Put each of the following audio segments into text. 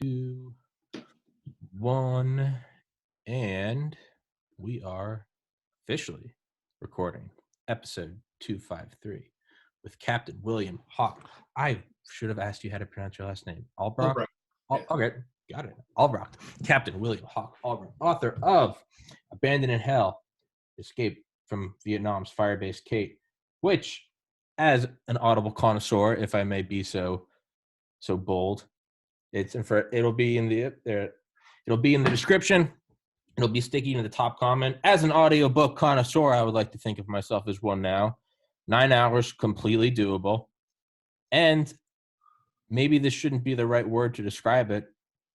2, 1, and we are officially recording episode 253 with Captain William Hawk. I should have asked you how to pronounce your last name. Albrock? Albrock. Yeah. Okay, got it. Albrock. Captain William Hawk Albrock, author of Abandoned in Hell, Escape from Vietnam's Fire-Based Kate, which, as an Audible connoisseur, if I may be so bold, it'll be in the description. It'll be sticky in the top comment. As an audiobook connoisseur, I would like to think of myself as one now. 9 hours, completely doable. And maybe this shouldn't be the right word to describe it,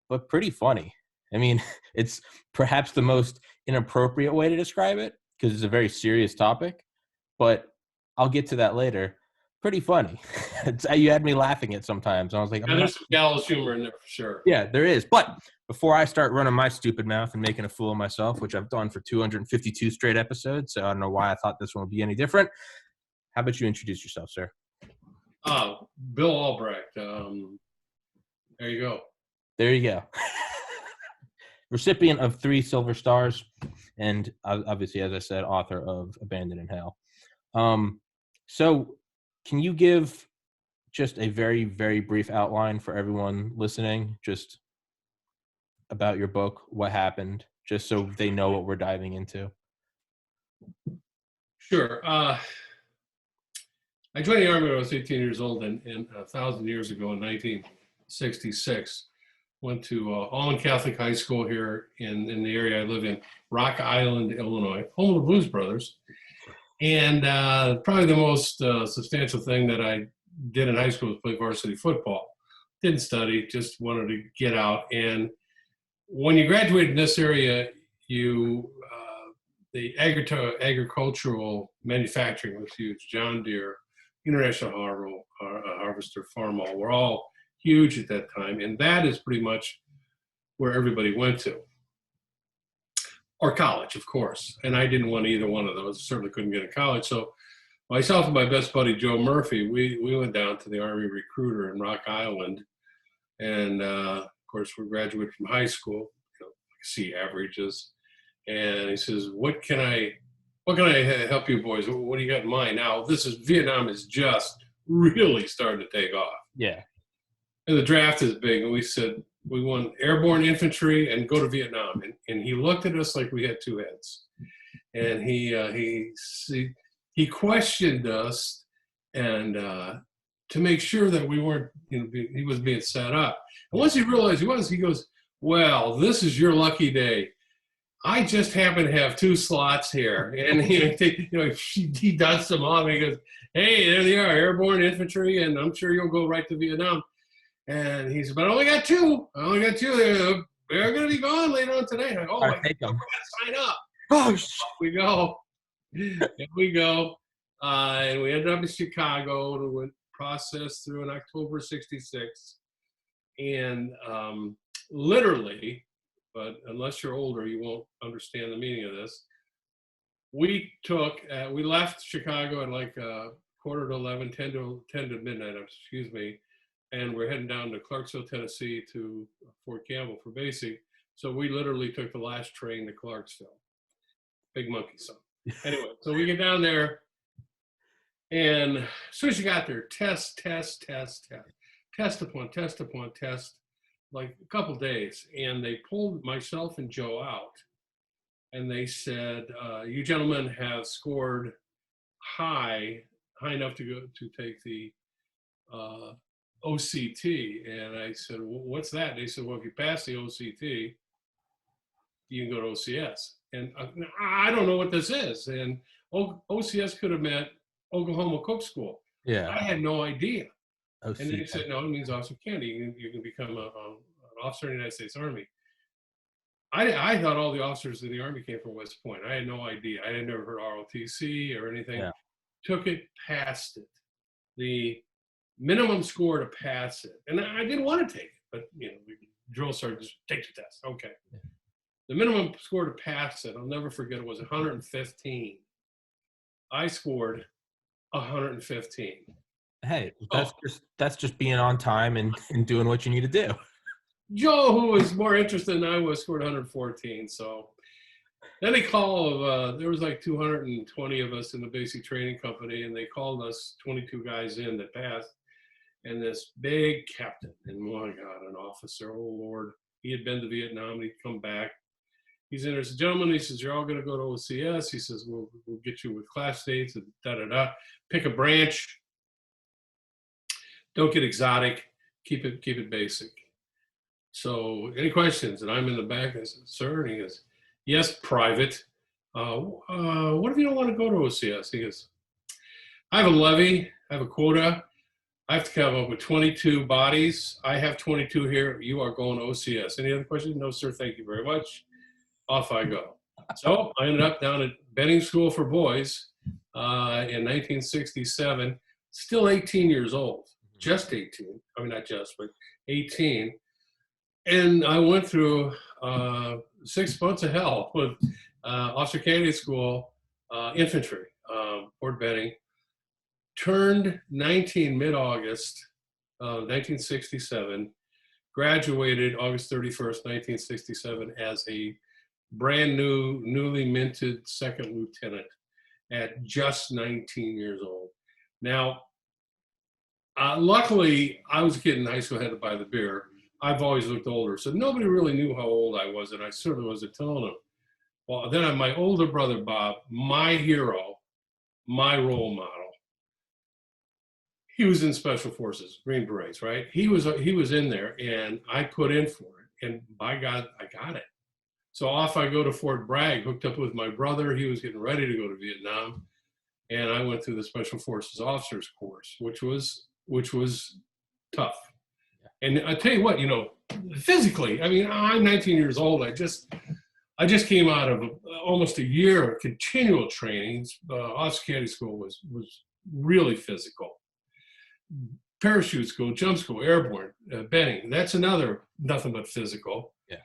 but pretty funny. I mean, it's perhaps the most inappropriate way to describe it because it's a very serious topic, but I'll get to that later. Pretty funny. You had me laughing at sometimes. I was like, there's some gallows humor in there for sure. Yeah, there is. But before I start running my stupid mouth and making a fool of myself, which I've done for 252 straight episodes, so I don't know why I thought this one would be any different. How about you introduce yourself, sir? Bill Albrecht. There you go. There you go. Recipient of 3 silver stars, and obviously, as I said, author of Abandoned in Hell. So can you give just a very, very brief outline for everyone listening, just about your book, what happened, just so they know what we're diving into? Sure. I joined the Army when I was 18 years old, and 1,000 years ago in 1966, went to Allman Catholic High School here in the area I live in, Rock Island, Illinois, home of the Blues Brothers. And probably the most substantial thing that I did in high school was play varsity football. Didn't study, just wanted to get out. And when you graduate in this area, the agricultural manufacturing was huge. John Deere, International Harvester, Farmall were all huge at that time. And that is pretty much where everybody went to. Or college, of course. And I didn't want either one of those. Certainly couldn't get in college. So myself and my best buddy, Joe Murphy, we went down to the Army recruiter in Rock Island. And, of course, we graduated from high school, C averages. And he says, what can I help you boys? What do you got in mind? Now, Vietnam is just really starting to take off. Yeah. And the draft is big. And we said, we want airborne infantry and go to Vietnam. And he looked at us like we had 2 heads. And he questioned us and to make sure that we weren't, he was being set up. And once he realized he goes, well, this is your lucky day. I just happen to have 2 slots here. And he does them all. And he goes, hey, there they are, airborne infantry. And I'm sure you'll go right to Vietnam. And he said, but I only got 2. They're going to be gone later on today. Like, oh, my God, we're going to sign up. Oh, Off we go. Here we go. And we ended up in Chicago. We went processed through in October 66. And literally, but unless you're older, you won't understand the meaning of this. We left Chicago at like 11:15, 10 to midnight, excuse me. And we're heading down to Clarksville, Tennessee to Fort Campbell for basic. So we literally took the last train to Clarksville. Big monkey son. Anyway, so we get down there. And as soon as you got there, test upon test, like a couple days. And they pulled myself and Joe out. And they said, you gentlemen have scored high enough to take the OCT. And I said, well, what's that? And they said, well, if you pass the OCT, you can go to OCS. And I don't know what this is. And OCS could have meant Oklahoma Cook School. Yeah. I had no idea. OCS. And they said, no, it means Officer Kennedy. You can become an officer in the United States Army. I thought all the officers of the Army came from West Point. I had no idea. I had never heard ROTC or anything. Yeah. Took it, passed it. The minimum score to pass it. And I didn't want to take it, but drill sergeant, just take the test. Okay. Yeah. The minimum score to pass it, I'll never forget, it was 115. I scored 115. Hey, that's just being on time and doing what you need to do. Joe, who was more interested than I was, scored 114. So then they called, there was like 220 of us in the basic training company, and they called us 22 guys in that passed. And this big captain, and my God, an officer, oh Lord, he had been to Vietnam, he'd come back. He's in there, he says, gentlemen, he says, you're all going to go to OCS. He says, we'll get you with class dates and da-da-da. Pick a branch. Don't get exotic. Keep it basic. So any questions? And I'm in the back. I said, sir, and he goes, yes, private. What if you don't want to go to OCS? He goes, I have a levy. I have a quota. I have to come up with 22 bodies. I have 22 here. You are going to OCS. Any other questions? No, sir. Thank you very much. Off I go. So I ended up down at Benning School for Boys in 1967, still 18 years old, just 18. I mean, not just, but 18. And I went through 6 months of hell with Officer Candidate School, infantry, Fort Benning. Turned 19 mid-August 1967, graduated August 31st, 1967 as a brand new, newly minted second lieutenant at just 19 years old. Now, luckily, I was a kid in high school, had to buy the beer. I've always looked older, so nobody really knew how old I was, and I certainly wasn't telling them. Well, then my older brother, Bob, my hero, my role model, he was in Special Forces, Green Berets, right? He was in there, and I put in for it, and by God, I got it. So off I go to Fort Bragg, hooked up with my brother. He was getting ready to go to Vietnam, and I went through the Special Forces Officers course, which was tough. And I tell you what, physically, I mean, I'm 19 years old. I just came out of almost a year of continual training. Officer Candidate School was really physical. Parachute school, jump school, airborne, Benning. That's another nothing but physical. Yeah.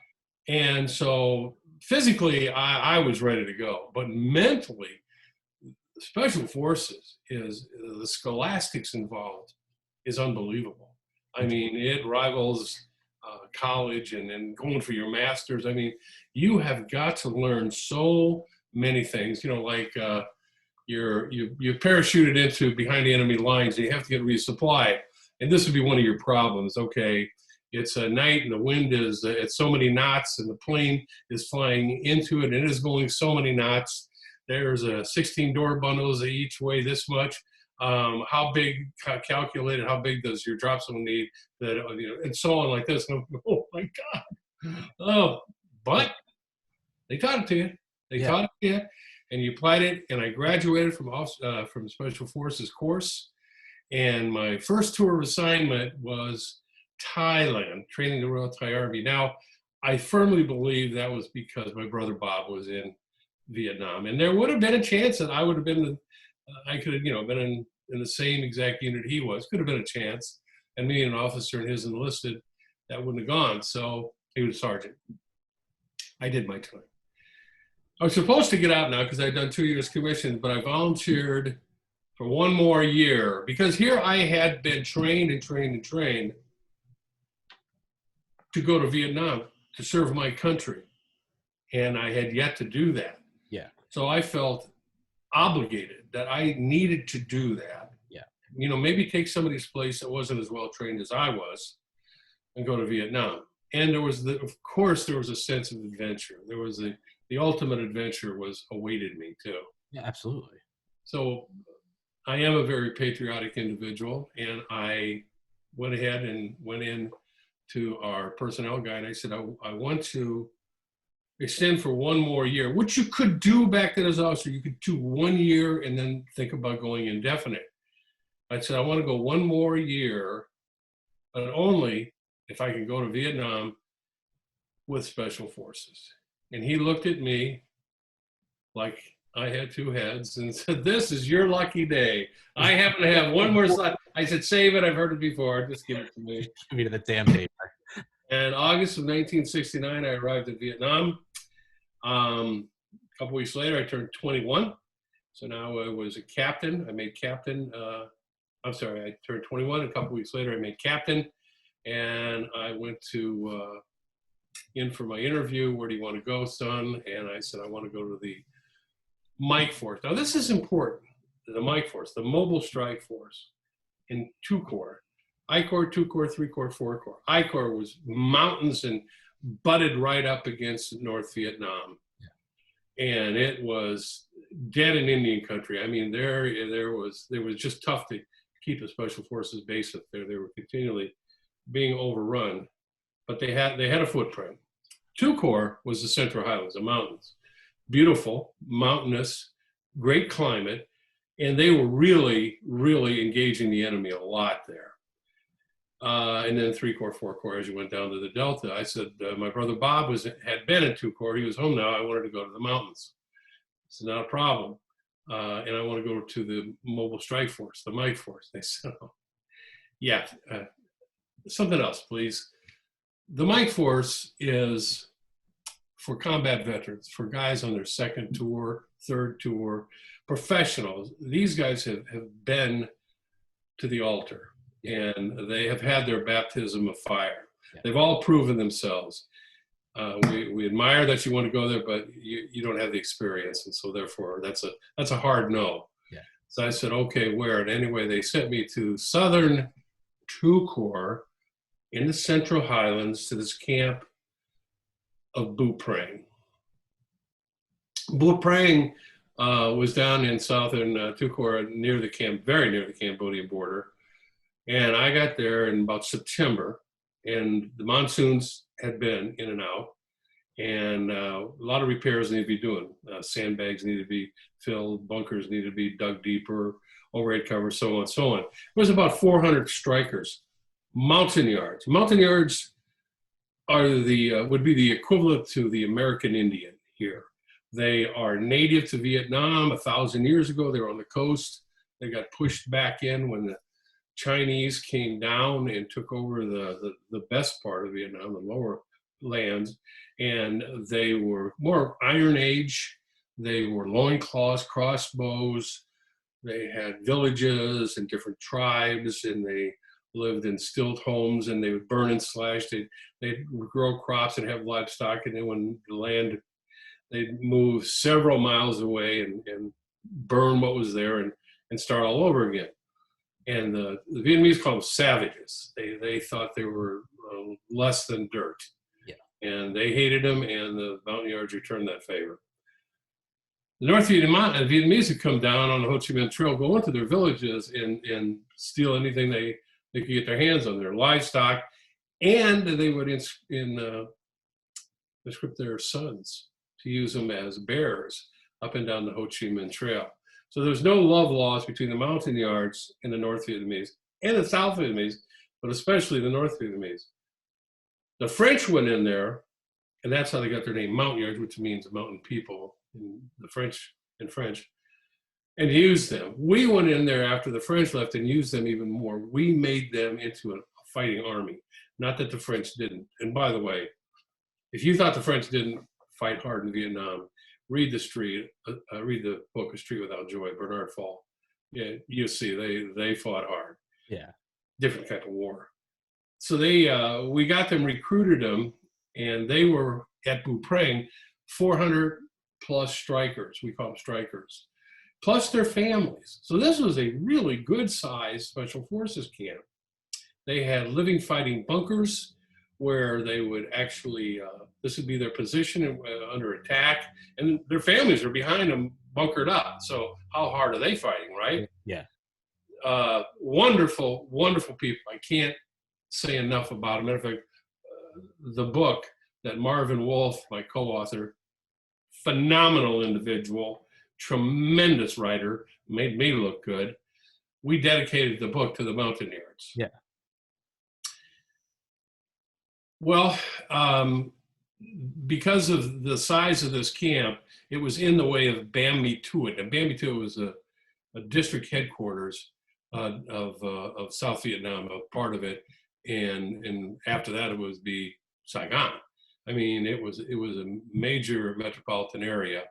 And so physically, I was ready to go, but mentally, Special Forces is the scholastics involved is unbelievable. I mean, it rivals college and then going for your master's. I mean, you have got to learn so many things. Like you're parachuted into behind the enemy lines, and you have to get resupplied. And this would be one of your problems. Okay, it's a night and the wind is at so many knots, and the plane is flying into it, and it is going so many knots. There's 16 door bundles, they each weigh this much. How big, calculated, how big does your drop zone need? And so on like this. And oh my God. Oh, but they taught it to you. They taught it to you, and you applied it. And I graduated from Special Forces course. And my first tour of assignment was Thailand, training the Royal Thai Army. Now, I firmly believe that was because my brother Bob was in Vietnam, and there would have been a chance that I would have been, I could have, been in the same exact unit he was. Could have been a chance, and me, an officer, and his enlisted, that wouldn't have gone. So he was a sergeant. I did my time. I was supposed to get out now because I'd done 2 years commission, but I volunteered for 1 more year because here I had been trained to go to Vietnam to serve my country, and I had yet to do that. Yeah. So I felt obligated that I needed to do that. Yeah. Maybe take somebody's place that wasn't as well trained as I was and go to Vietnam. And there was of course, there was a sense of adventure. There was the ultimate adventure was awaited me too. Yeah, absolutely. So I am a very patriotic individual, and I went ahead and went in to our personnel guy, and I said, I want to extend for 1 more year, which you could do back then as an officer. You could do 1 year and then think about going indefinite. I said, I want to go 1 more year, but only if I can go to Vietnam with Special Forces. And he looked at me like I had 2 heads and said, this is your lucky day. I happen to have 1 more slot. I said, save it. I've heard it before. Just give it to me. Give me the damn paper. And August of 1969, I arrived in Vietnam. A couple weeks later, I turned 21. So now I was a captain. I made captain. I turned 21. A couple weeks later, I made captain. And I went in for my interview. Where do you want to go, son? And I said, I want to go to the Mike Force. Now, this is important. The Mike Force, the Mobile Strike Force in 2 Corps. I Corps, 2 Corps, 3 Corps, 4 Corps. I Corps was mountains and butted right up against North Vietnam. Yeah. And it was dead in Indian country. I mean, there was just tough to keep the Special Forces base up there. They were continually being overrun, but they had a footprint. 2 Corps was the Central Highlands, the mountains. Beautiful, mountainous, great climate, and they were really, really engaging the enemy a lot there. And then 3 Corps, 4 Corps, as you went down to the Delta, I said, my brother Bob had been in 2 Corps. He was home now. I wanted to go to the mountains. It's not a problem. And I want to go to the Mobile Strike Force, the Mike Force. They said, oh, yeah, something else, please. The Mike Force is for combat veterans, for guys on their 2nd tour, 3rd tour, professionals. These guys have been to the altar, and they have had their baptism of fire. Yeah. They've all proven themselves. We admire that you want to go there, but you don't have the experience, and so therefore that's a hard no. Yeah. So I said, okay, where? And anyway, they sent me to Southern 2 Corps in the Central Highlands to this camp of Boo Prang. Boo Prang was down in Southern 2 Corps near the very near the Cambodian border. And I got there in about September, and the monsoons had been in and out, and a lot of repairs need to be doing. Sandbags need to be filled, bunkers need to be dug deeper, overhead covers, so on and so on. There was about 400 strikers. Mountain yards. Mountain yards are would be the equivalent to the American Indian here. They are native to Vietnam. 1,000 years ago, they were on the coast. They got pushed back in when the Chinese came down and took over the best part of Vietnam, the lower lands, and they were more Iron Age. They were loincloths, crossbows. They had villages and different tribes, and they lived in stilt homes, and they would burn and slash. They'd grow crops and have livestock, and then when the land, they'd move several miles away and burn what was there and start all over again. And the Vietnamese called them savages. They thought they were less than dirt. Yeah. And they hated them, and the mountain yards returned that favor. The North Vietnamese would come down on the Ho Chi Minh Trail, go into their villages and steal anything they could get their hands on, their livestock, and they would conscript their sons to use them as bearers up and down the Ho Chi Minh Trail. So there's no love lost between the mountain yards and the North Vietnamese and the South Vietnamese, but especially the North Vietnamese. The French went in there, and that's how they got their name, mountain yards, which means mountain people in French, and used them. We went in there after the French left and used them even more. We made them into a fighting army. Not that the French didn't. And by the way, if you thought the French didn't fight hard in Vietnam, read the book A Street Without Joy, Bernard Fall. Yeah, you see, they fought hard. Yeah, different type of war. So we got them, recruited them, and they were at Boo Prang, 400 plus strikers. We call them strikers, plus their families. So this was a really good sized Special Forces camp. They had living fighting bunkers where they would actually, this would be their position under attack, and their families are behind them, bunkered up. So how hard are they fighting, right? Yeah. Wonderful, wonderful people. I can't say enough about them. Matter of fact, the book that Marvin Wolf, my co-author, phenomenal individual, tremendous writer, made me look good. We dedicated the book to the mountain yards. Yeah. Well, because of the size of this camp, it was in the way of Bam Me Tuot. And Bam Me Tuot was a district headquarters of South Vietnam, a part of it. And after that, it would be Saigon. I mean, it was a major metropolitan area,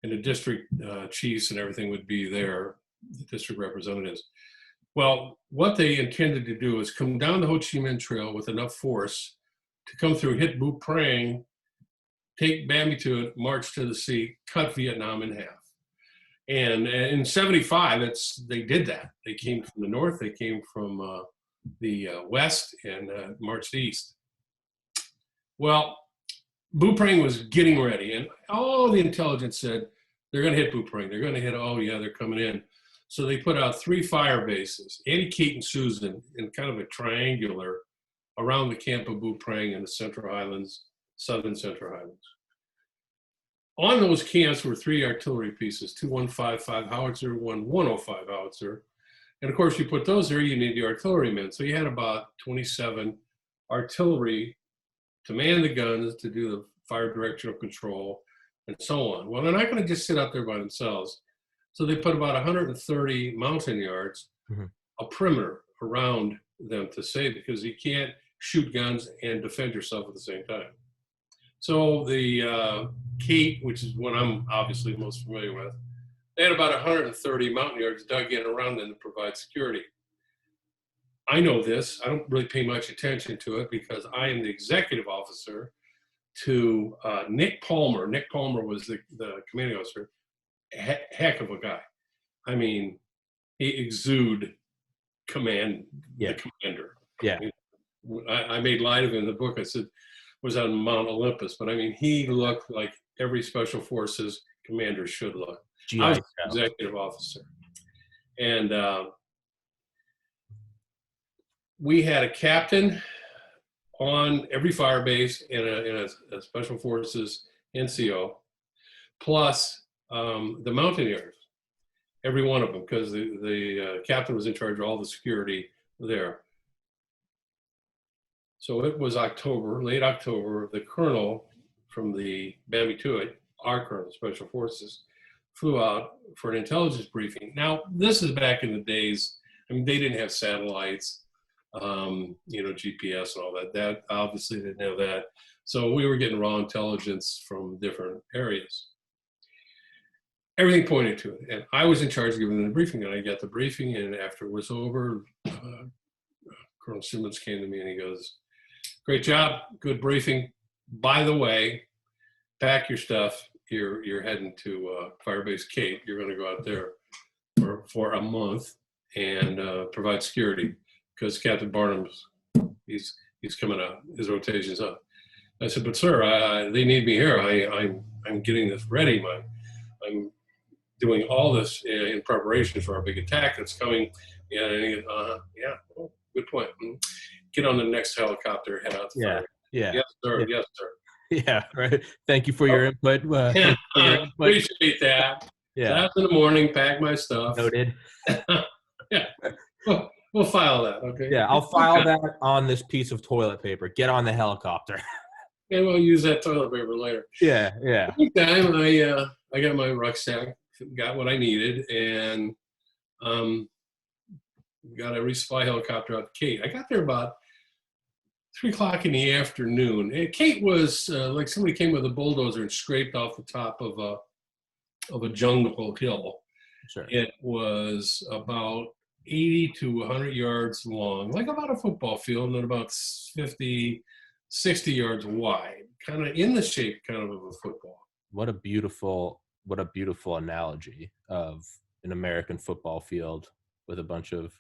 and the district chiefs and everything would be there, the district representatives. Well, what they intended to do is come down the Ho Chi Minh Trail with enough force to come through, hit Bu Prang, take Ban Me to it, march to the sea, cut Vietnam in half. And in 75, they did that. They came from the north, they came from the west, and marched east. Well, Bu Prang was getting ready, and all the intelligence said, they're going to hit Bu Prang. They're going to hit, oh yeah, they're coming in. So they put out 3 fire bases, Annie, Kate, and Susan, in kind of a triangular around the camp of Bu Prang in the Central Highlands, southern Central Highlands. On those camps were 3 artillery pieces, 2 155 howitzer, 1 105 howitzer. And of course, you put those there, you need the artillerymen. So you had about 27 artillery to man the guns, to do the fire directional control, and so on. Well, they're not going to just sit out there by themselves. So they put about 130 mountain yards, a perimeter around them to save, because you can't shoot guns and defend yourself at the same time. So the Kate, which is what I'm obviously most familiar with, they had about 130 mountain yards dug in around them to provide security. I know this. I don't really pay much attention to it because I am the executive officer to Nick Palmer. Nick Palmer was the commanding officer. Heck of a guy. I mean, he exuded command, the commander. Yeah. I made light of him in the book. I said, was on Mount Olympus, but I mean, he looked like every special forces commander should look. I was executive officer. And we had a captain on every fire base in a special forces NCO, plus the mountaineers, every one of them, because the captain was in charge of all the security there. So it was October, late October. The colonel from the Ban Me to it, our colonel, Special Forces, flew out for an intelligence briefing. Now, this is back in the days, I mean, they didn't have satellites, GPS and all that. That obviously didn't have that. So we were getting raw intelligence from different areas. Everything pointed to it. And I was in charge of giving them the briefing, and I got the briefing, and after it was over, Colonel Simmons came to me and he goes, "Great job, good briefing. By the way, pack your stuff. You're heading to Firebase Cape. You're going to go out there for a month and provide security, because Captain Barnum's he's coming out. His rotation's up." I said, "But sir, they need me here. I'm getting this ready. I'm doing all this in preparation for our big attack that's coming." Yeah, and he goes, yeah, well, good point. Get on the next helicopter, head out to fire. Yeah. Yes, sir. Yeah. Yes, sir. Yeah, right. Thank you for your input. Appreciate that. Yeah. So after the morning, pack my stuff. Noted. Yeah. We'll file that, okay? Yeah, I'll file that on this piece of toilet paper. Get on the helicopter. And we'll use that toilet paper later. Yeah. Meantime, I got my rucksack, got what I needed, and got a resupply helicopter out to Kate. I got there about 3 o'clock in the afternoon. And Kate was like somebody came with a bulldozer and scraped off the top of a jungle hill. Sure. It was about 80 to 100 yards long, like about a football field, and then about 50, 60 yards wide, kind of in the shape kind of a football. What a beautiful analogy of an American football field with a bunch of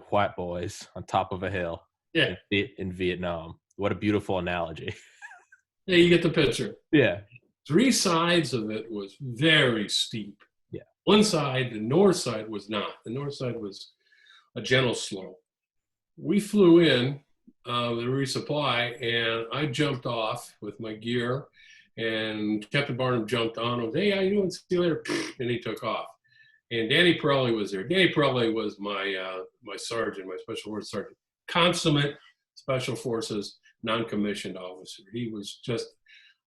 white boys on top of a hill. Yeah. In Vietnam. What a beautiful analogy. Yeah, you get the picture. Yeah. 3 sides of it was very steep. Yeah. One side, the north side, was not. The north side was a gentle slope. We flew in the resupply, and I jumped off with my gear, and Captain Barnum jumped on and was, "Hey, how you doing? See you later." And he took off. And Danny Pirelli was there. Danny Pirelli was my sergeant, my special forces sergeant. Consummate special forces non-commissioned officer. He was just,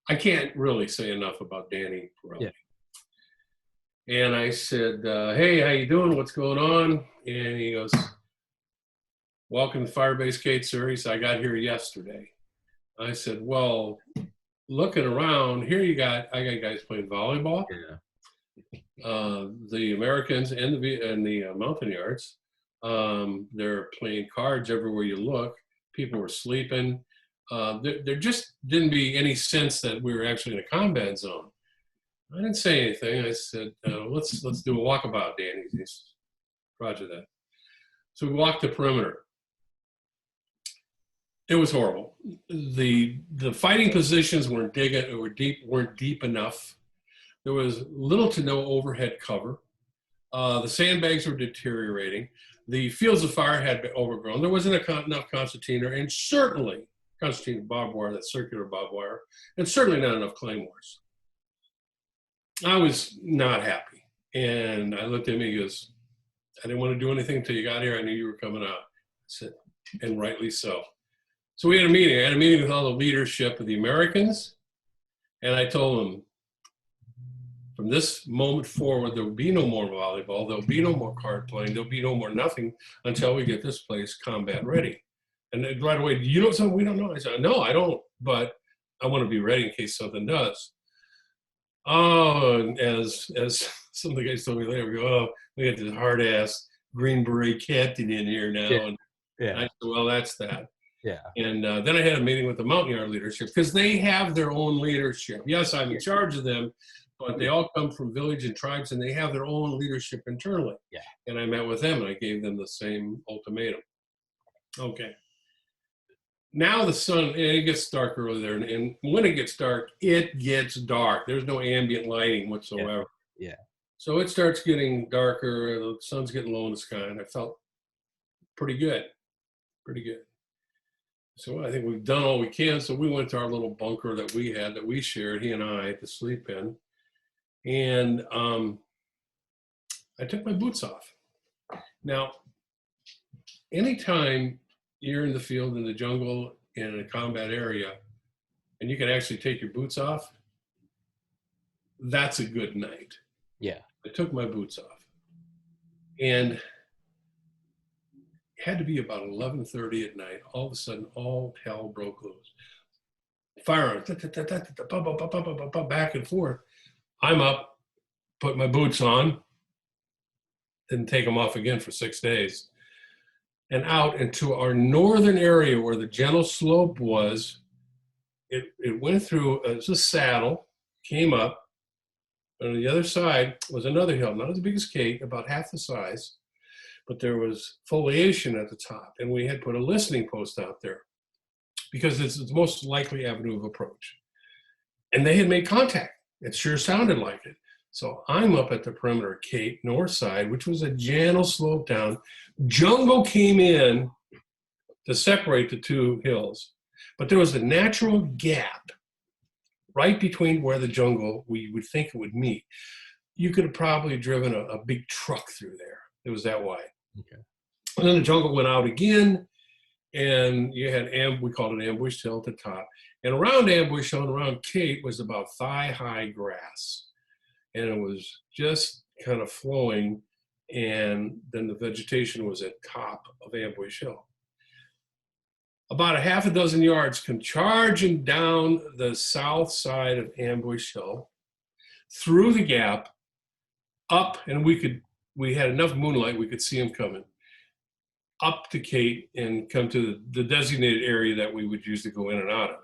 I can't really say enough about Danny Pirelli. Yeah. And I said, "Hey, how you doing? What's going on?" And he goes, "Welcome to Firebase Kate, sir." He said, "I got here yesterday." I said, "Well, looking around here, I got guys playing volleyball. Yeah. The Americans and the Mountaineers. They're playing cards everywhere you look. People were sleeping. There just didn't be any sense that we were actually in a combat zone. I didn't say anything. I said, let's do a walkabout, Danny. He said, Roger that. So we walked the perimeter. It was horrible. The fighting positions weren't deep enough. There was little to no overhead cover. The sandbags were deteriorating. The fields of fire had been overgrown. There wasn't enough concertina, and certainly concertina barbed wire, that circular barbed wire, and certainly not enough claymores. I was not happy. And I looked at him, he goes, I didn't want to do anything until you got here. I knew you were coming out. I said, and rightly so. So we had a meeting. I had a meeting with all the leadership of the Americans, and I told them, from this moment forward, there will be no more volleyball, there'll be no more card playing, there'll be no more nothing until we get this place combat ready. And then right away, you know something we don't know? I said, no, I don't, but I want to be ready in case something does. Oh, and as some of the guys told me later, we go, oh, we got this hard-ass Green Beret captain in here now. Yeah. And Yeah. I said, well, that's that. Yeah. And then I had a meeting with the Mountain Yard leadership because they have their own leadership. Yes, I'm in charge of them, but they all come from village and tribes, and they have their own leadership internally. Yeah. And I met with them, and I gave them the same ultimatum. Okay. Now the sun, and it gets dark early there, and when it gets dark, it gets dark. There's no ambient lighting whatsoever. Yeah. So it starts getting darker, the sun's getting low in the sky, and I felt pretty good. So I think we've done all we can. So we went to our little bunker that we had, that we shared, he and I, to sleep in. And I took my boots off. Now, anytime you're in the field, in the jungle, in a combat area, and you can actually take your boots off, that's a good night. Yeah. I took my boots off. And it had to be about 11:30 at night. All of a sudden, all hell broke loose. Firearms, back and forth. I'm up, put my boots on, didn't take them off again for 6 days, and out into our northern area where the gentle slope was. It went through, it was a saddle, came up, and on the other side was another hill, not as big as Kate, about half the size, but there was foliation at the top, and we had put a listening post out there because it's the most likely avenue of approach. And they had made contact. It sure sounded like it. So I'm up at the perimeter, Cape, north side, which was a gentle slope down. Jungle came in to separate the two hills, but there was a natural gap right between where the jungle, we would think it would meet. You could have probably driven a big truck through there. It was that wide. Okay. And then the jungle went out again, and you had, we called it Ambush Hill at the top. And around Ambush Hill and around Cape was about thigh-high grass. And it was just kind of flowing, and then the vegetation was at top of Ambush Hill. About a half a dozen yards come charging down the south side of Ambush Hill, through the gap, up, and we had enough moonlight, we could see them coming, up to Kate and come to the designated area that we would use to go in and out of.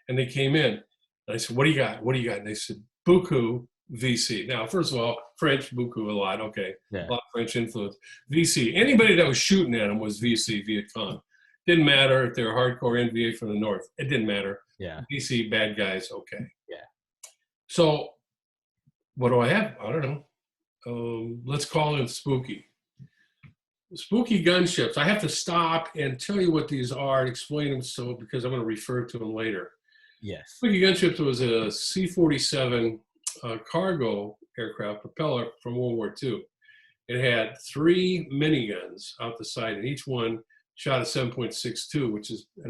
And they came in, and I said, what do you got? What do you got? And they said, Buku VC. Now, first of all, French, Buku a lot, okay. Yeah. A lot of French influence. VC, anybody that was shooting at them was VC, Viet Cong. Didn't matter if they were hardcore NVA from the north. It didn't matter. Yeah. VC, bad guys, okay. Yeah. So what do I have? I don't know. Let's call it spooky. Spooky gunships. I have to stop and tell you what these are and explain them because I'm going to refer to them later. Yes. Spooky gunships was a C-47 cargo aircraft propeller from World War II. It had 3 miniguns out the side, and each one shot a 7.62, which is a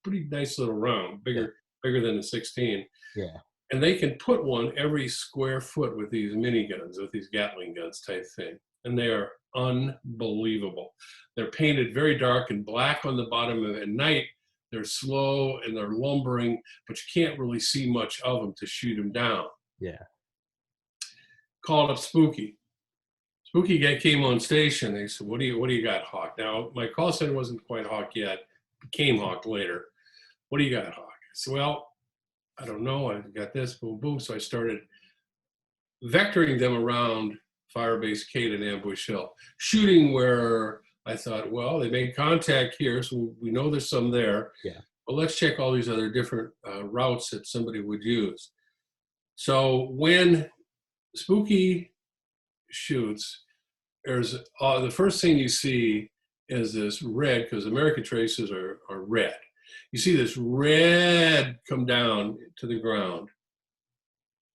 pretty nice little round, bigger than the 16. Yeah. And they can put one every square foot with these miniguns, with these Gatling guns type thing. And they are unbelievable. They're painted very dark and black on the bottom, and at night they're slow and they're lumbering, but you can't really see much of them to shoot them down. Yeah. Call it up spooky. Spooky guy came on station. They said, what do you got, Hawk? Now, my call center wasn't quite Hawk yet. Became Hawk later. What do you got, Hawk? I said, well, I don't know. I got this, boom, boom. So I started vectoring them around Firebase Kate and Ambush Hill, shooting where I thought, well, they made contact here, so we know there's some there. Yeah. But let's check all these other different routes that somebody would use. So when Spooky shoots, there's the first thing you see is this red, because American traces are red. You see this red come down to the ground,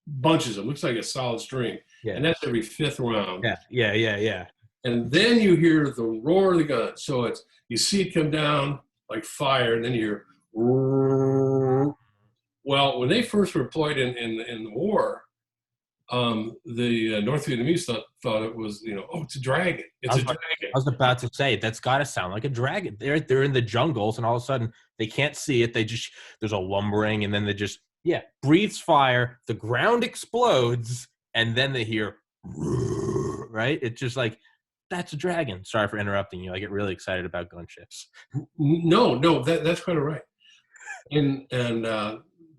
bunches of them, looks like a solid string. Yeah. And that's every fifth round. Yeah. And then you hear the roar of the gun. So you see it come down like fire, and then you hear, well, when they first were deployed in the war, the North Vietnamese thought it was, oh, it's a dragon. It's a dragon. I was about to say, that's got to sound like a dragon. They're in the jungles, and all of a sudden they can't see it. There's a lumbering, and then they just breathes fire. The ground explodes, and then they hear, right? It's just like, that's a dragon. Sorry for interrupting you. I get really excited about gunships. No, that's quite all right. And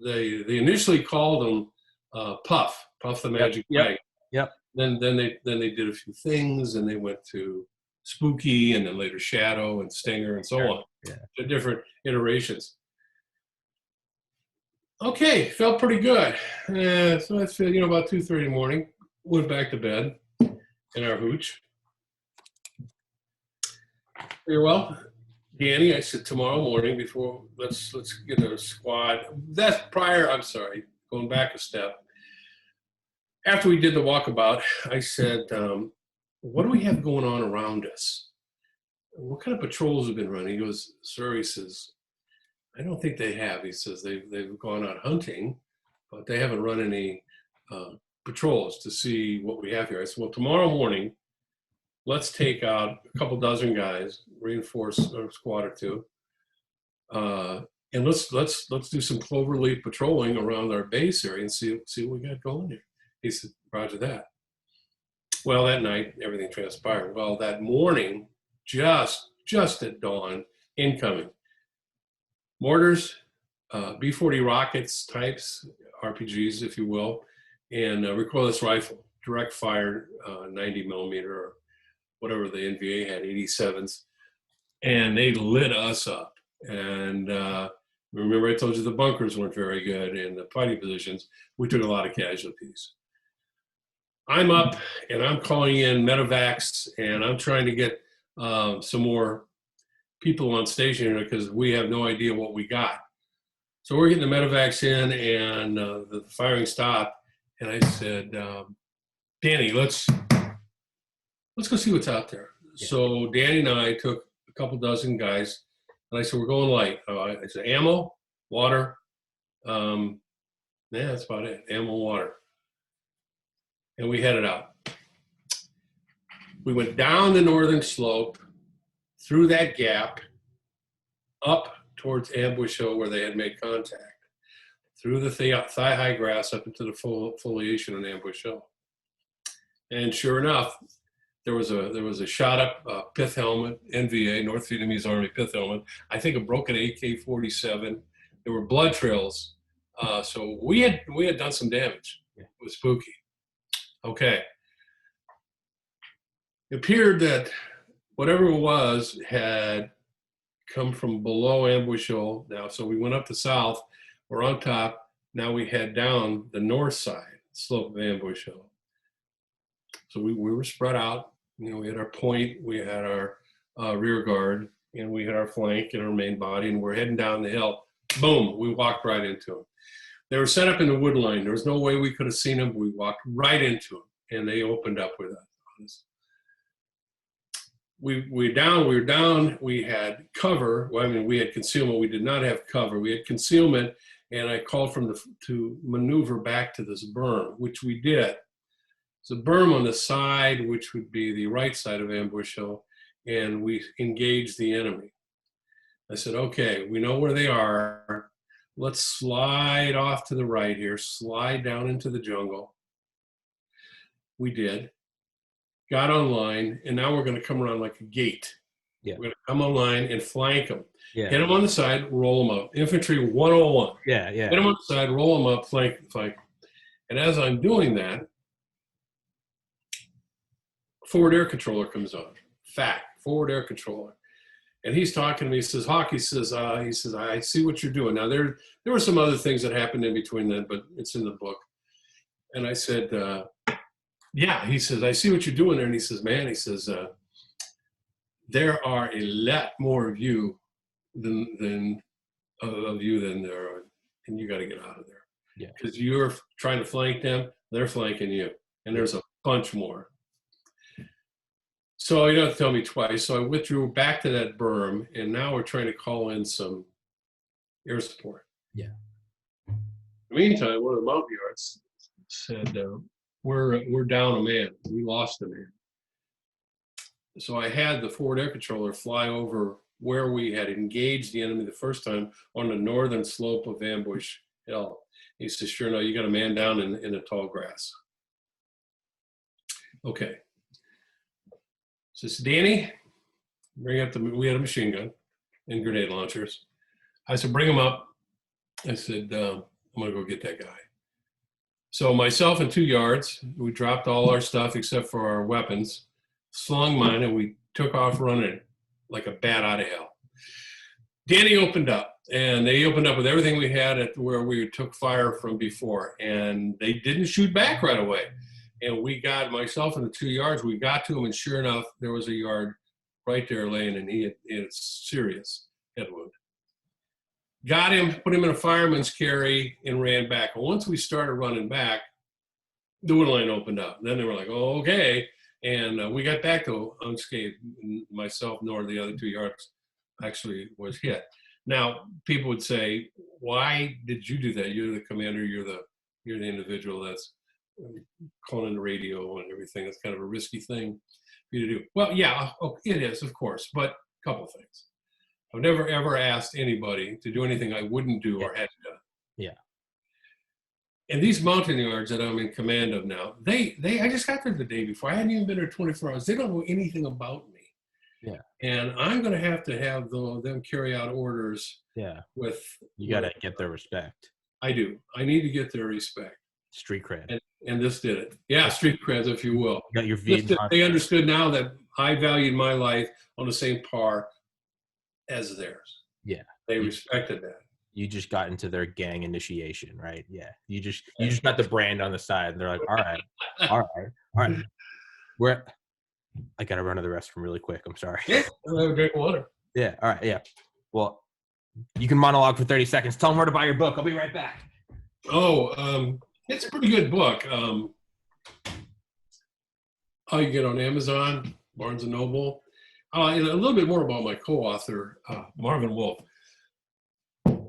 they initially called them Puff the Magic Dragon. Yep. Then they did a few things, and they went to Spooky, and then later Shadow and Stinger and so on. Yeah. The different iterations. Okay, felt pretty good. So that's about 2:30 in the morning. Went back to bed in our hooch. Very well, Danny. I said tomorrow morning before let's get a squad. That's prior. I'm sorry, going back a step. After we did the walkabout, I said, what do we have going on around us? What kind of patrols have been running? He goes, sir, he says, I don't think they have. He says, they've gone out hunting, but they haven't run any patrols to see what we have here. I said, well, tomorrow morning, let's take out a couple dozen guys, reinforce a squad or two, and let's do some cloverleaf patrolling around our base area and see what we got going here. He said, roger that. Well, that night, everything transpired. Well, that morning, just at dawn, incoming. Mortars, B-40 rockets types, RPGs, if you will, and recoilless rifle, direct fire, 90 millimeter, or whatever the NVA had, 87s. And they lit us up. And remember I told you the bunkers weren't very good and the fighting positions. We took a lot of casualties. I'm up and I'm calling in medevacs, and I'm trying to get some more people on station here because we have no idea what we got. So we're getting the medevacs in, and the firing stopped. And I said, Danny, let's go see what's out there. Yeah. So Danny and I took a couple dozen guys, and I said, we're going light. I said, ammo, water. That's about it, ammo, water. And we headed out. We went down the northern slope, through that gap, up towards Ambush Hill where they had made contact, through the thigh-high grass up into the foliation on Ambush Hill. And sure enough, there was a shot up pith helmet, NVA, North Vietnamese Army pith helmet. I think a broken AK-47. There were blood trails. So we had done some damage. It was spooky. Okay. It appeared that whatever it was had come from below Ambush Hill now. So we went up the south. We're on top. Now we head down the north side slope of Ambush Hill. So we were spread out. We had our point, we had our rear guard, and we had our flank and our main body, and we're heading down the hill. Boom, we walked right into them. They were set up in the wood line. There was no way we could have seen them. We walked right into them, and they opened up with us. We were down. We had cover. Well, I mean, we had concealment. We did not have cover. We had concealment, and I called to maneuver back to this berm, which we did. It's a berm on the side, which would be the right side of Ambush Hill, and we engaged the enemy. I said, okay, we know where they are. Let's slide off to the right here, slide down into the jungle. We did. got online, and now we're going to come around like a gate. Yeah. We're going to come online and flank them. Yeah. Hit them on the side, roll them up. Infantry 101. Yeah. Hit them on the side, roll them up, flank. And as I'm doing that, forward air controller comes on. Forward air controller. And he's talking to me. He says, Hawk, he says, I see what you're doing. Now, there were some other things that happened in between that, but it's in the book. And I said, yeah. He says, I see what you're doing there. And he says, man, he says, there are a lot more of you than there are, and you got to get out of there. Yeah. Because you're trying to flank them, they're flanking you, and there's a bunch more. So you don't have to tell me twice. So I withdrew back to that berm, and now we're trying to call in some air support. Yeah. In the meantime, one of the mountain yards said, we're down a man. We lost a man. So I had the forward air controller fly over where we had engaged the enemy the first time on the northern slope of Ambush Hill. He says, sure, no, you got a man down in the tall grass. Okay. Says, Danny, we had a machine gun and grenade launchers. I said, bring them up. I said, I'm going to go get that guy. So myself and 2 yards, we dropped all our stuff except for our weapons, slung mine, and we took off running like a bat out of hell. Danny opened up, and they opened up with everything we had at where we took fire from before, and they didn't shoot back right away. And we got, myself and the 2 yards, we got to him, and sure enough, there was a yard right there laying, and he had a serious head wound. Got him, put him in a fireman's carry, and ran back. And once we started running back, the wood line opened up. Then they were like, oh, okay. And we got back to unscathed. Myself nor the other 2 yards actually was hit. Now, people would say, why did you do that? You're the commander, you're the individual that's calling the radio and everything. It's kind of a risky thing for you to do. Well, yeah, it is, of course, but a couple of things. I've never, ever asked anybody to do anything I wouldn't do or had done. Yeah. And these mountain yards that I'm in command of now, I just got there the day before. I hadn't even been there 24 hours. They don't know anything about me. Yeah. And I'm going to have them carry out orders. Yeah. You got to get their respect. I do. I need to get their respect. Street cred. And this did it. Yeah, street creds, if you will. You got your Vietnam. They understood now that I valued my life on the same par as theirs. Yeah. They respected that. You just got into their gang initiation, right? Yeah. You just got the brand on the side, and they're like, all right. I got to run to the restroom really quick. I'm sorry. Yeah, I'll have a drink of water. Yeah. All right. Yeah. Well, you can monologue for 30 seconds. Tell them where to buy your book. I'll be right back. Oh, it's a pretty good book. You get on Amazon, Barnes & Noble. A little bit more about my co-author, Marvin Wolf.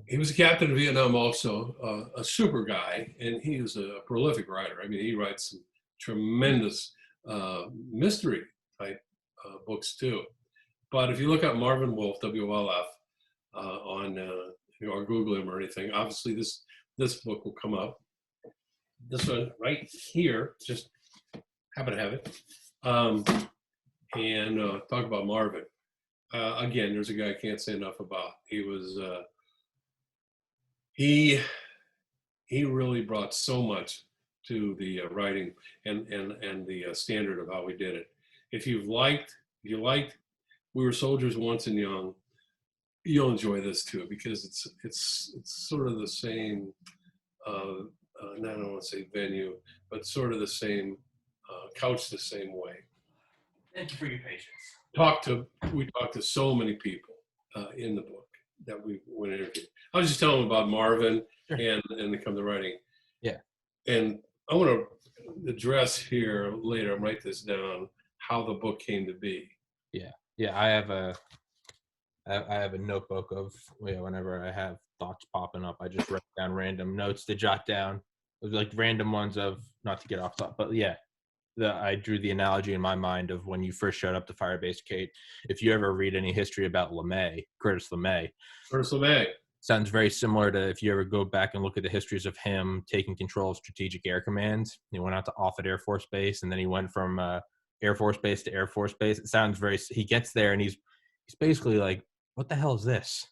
He was a captain in Vietnam also, a super guy, and he is a prolific writer. I mean, he writes some tremendous mystery type books too. But if you look up Marvin Wolf, WLF, on or Google him or anything, obviously this book will come up. This one right here, just happen to have it, and talk about Marvin. Again, there's a guy I can't say enough about. He was he really brought so much to the writing and the standard of how we did it. If you liked We Were Soldiers Once and Young, you'll enjoy this too, because it's sort of the same. I don't want to say venue, but sort of the same, couched the same way. Thank you for your patience. We talked to so many people in the book that we went and interviewed. I was just telling them about Marvin and they come to writing. Yeah. And I want to address here later, I'll write this down, how the book came to be. Yeah. Yeah, I have a notebook of whenever I have thoughts popping up, I just write down random notes to jot down. It was like random ones of, not to get off thought, but yeah, I drew the analogy in my mind of when you first showed up to Firebase Kate. If you ever read any history about Curtis LeMay. Sounds very similar to if you ever go back and look at the histories of him taking control of Strategic Air Command. He went out to Offutt Air Force Base, and then he went from Air Force Base to Air Force Base. It sounds very. He gets there and he's basically like, "What the hell is this?"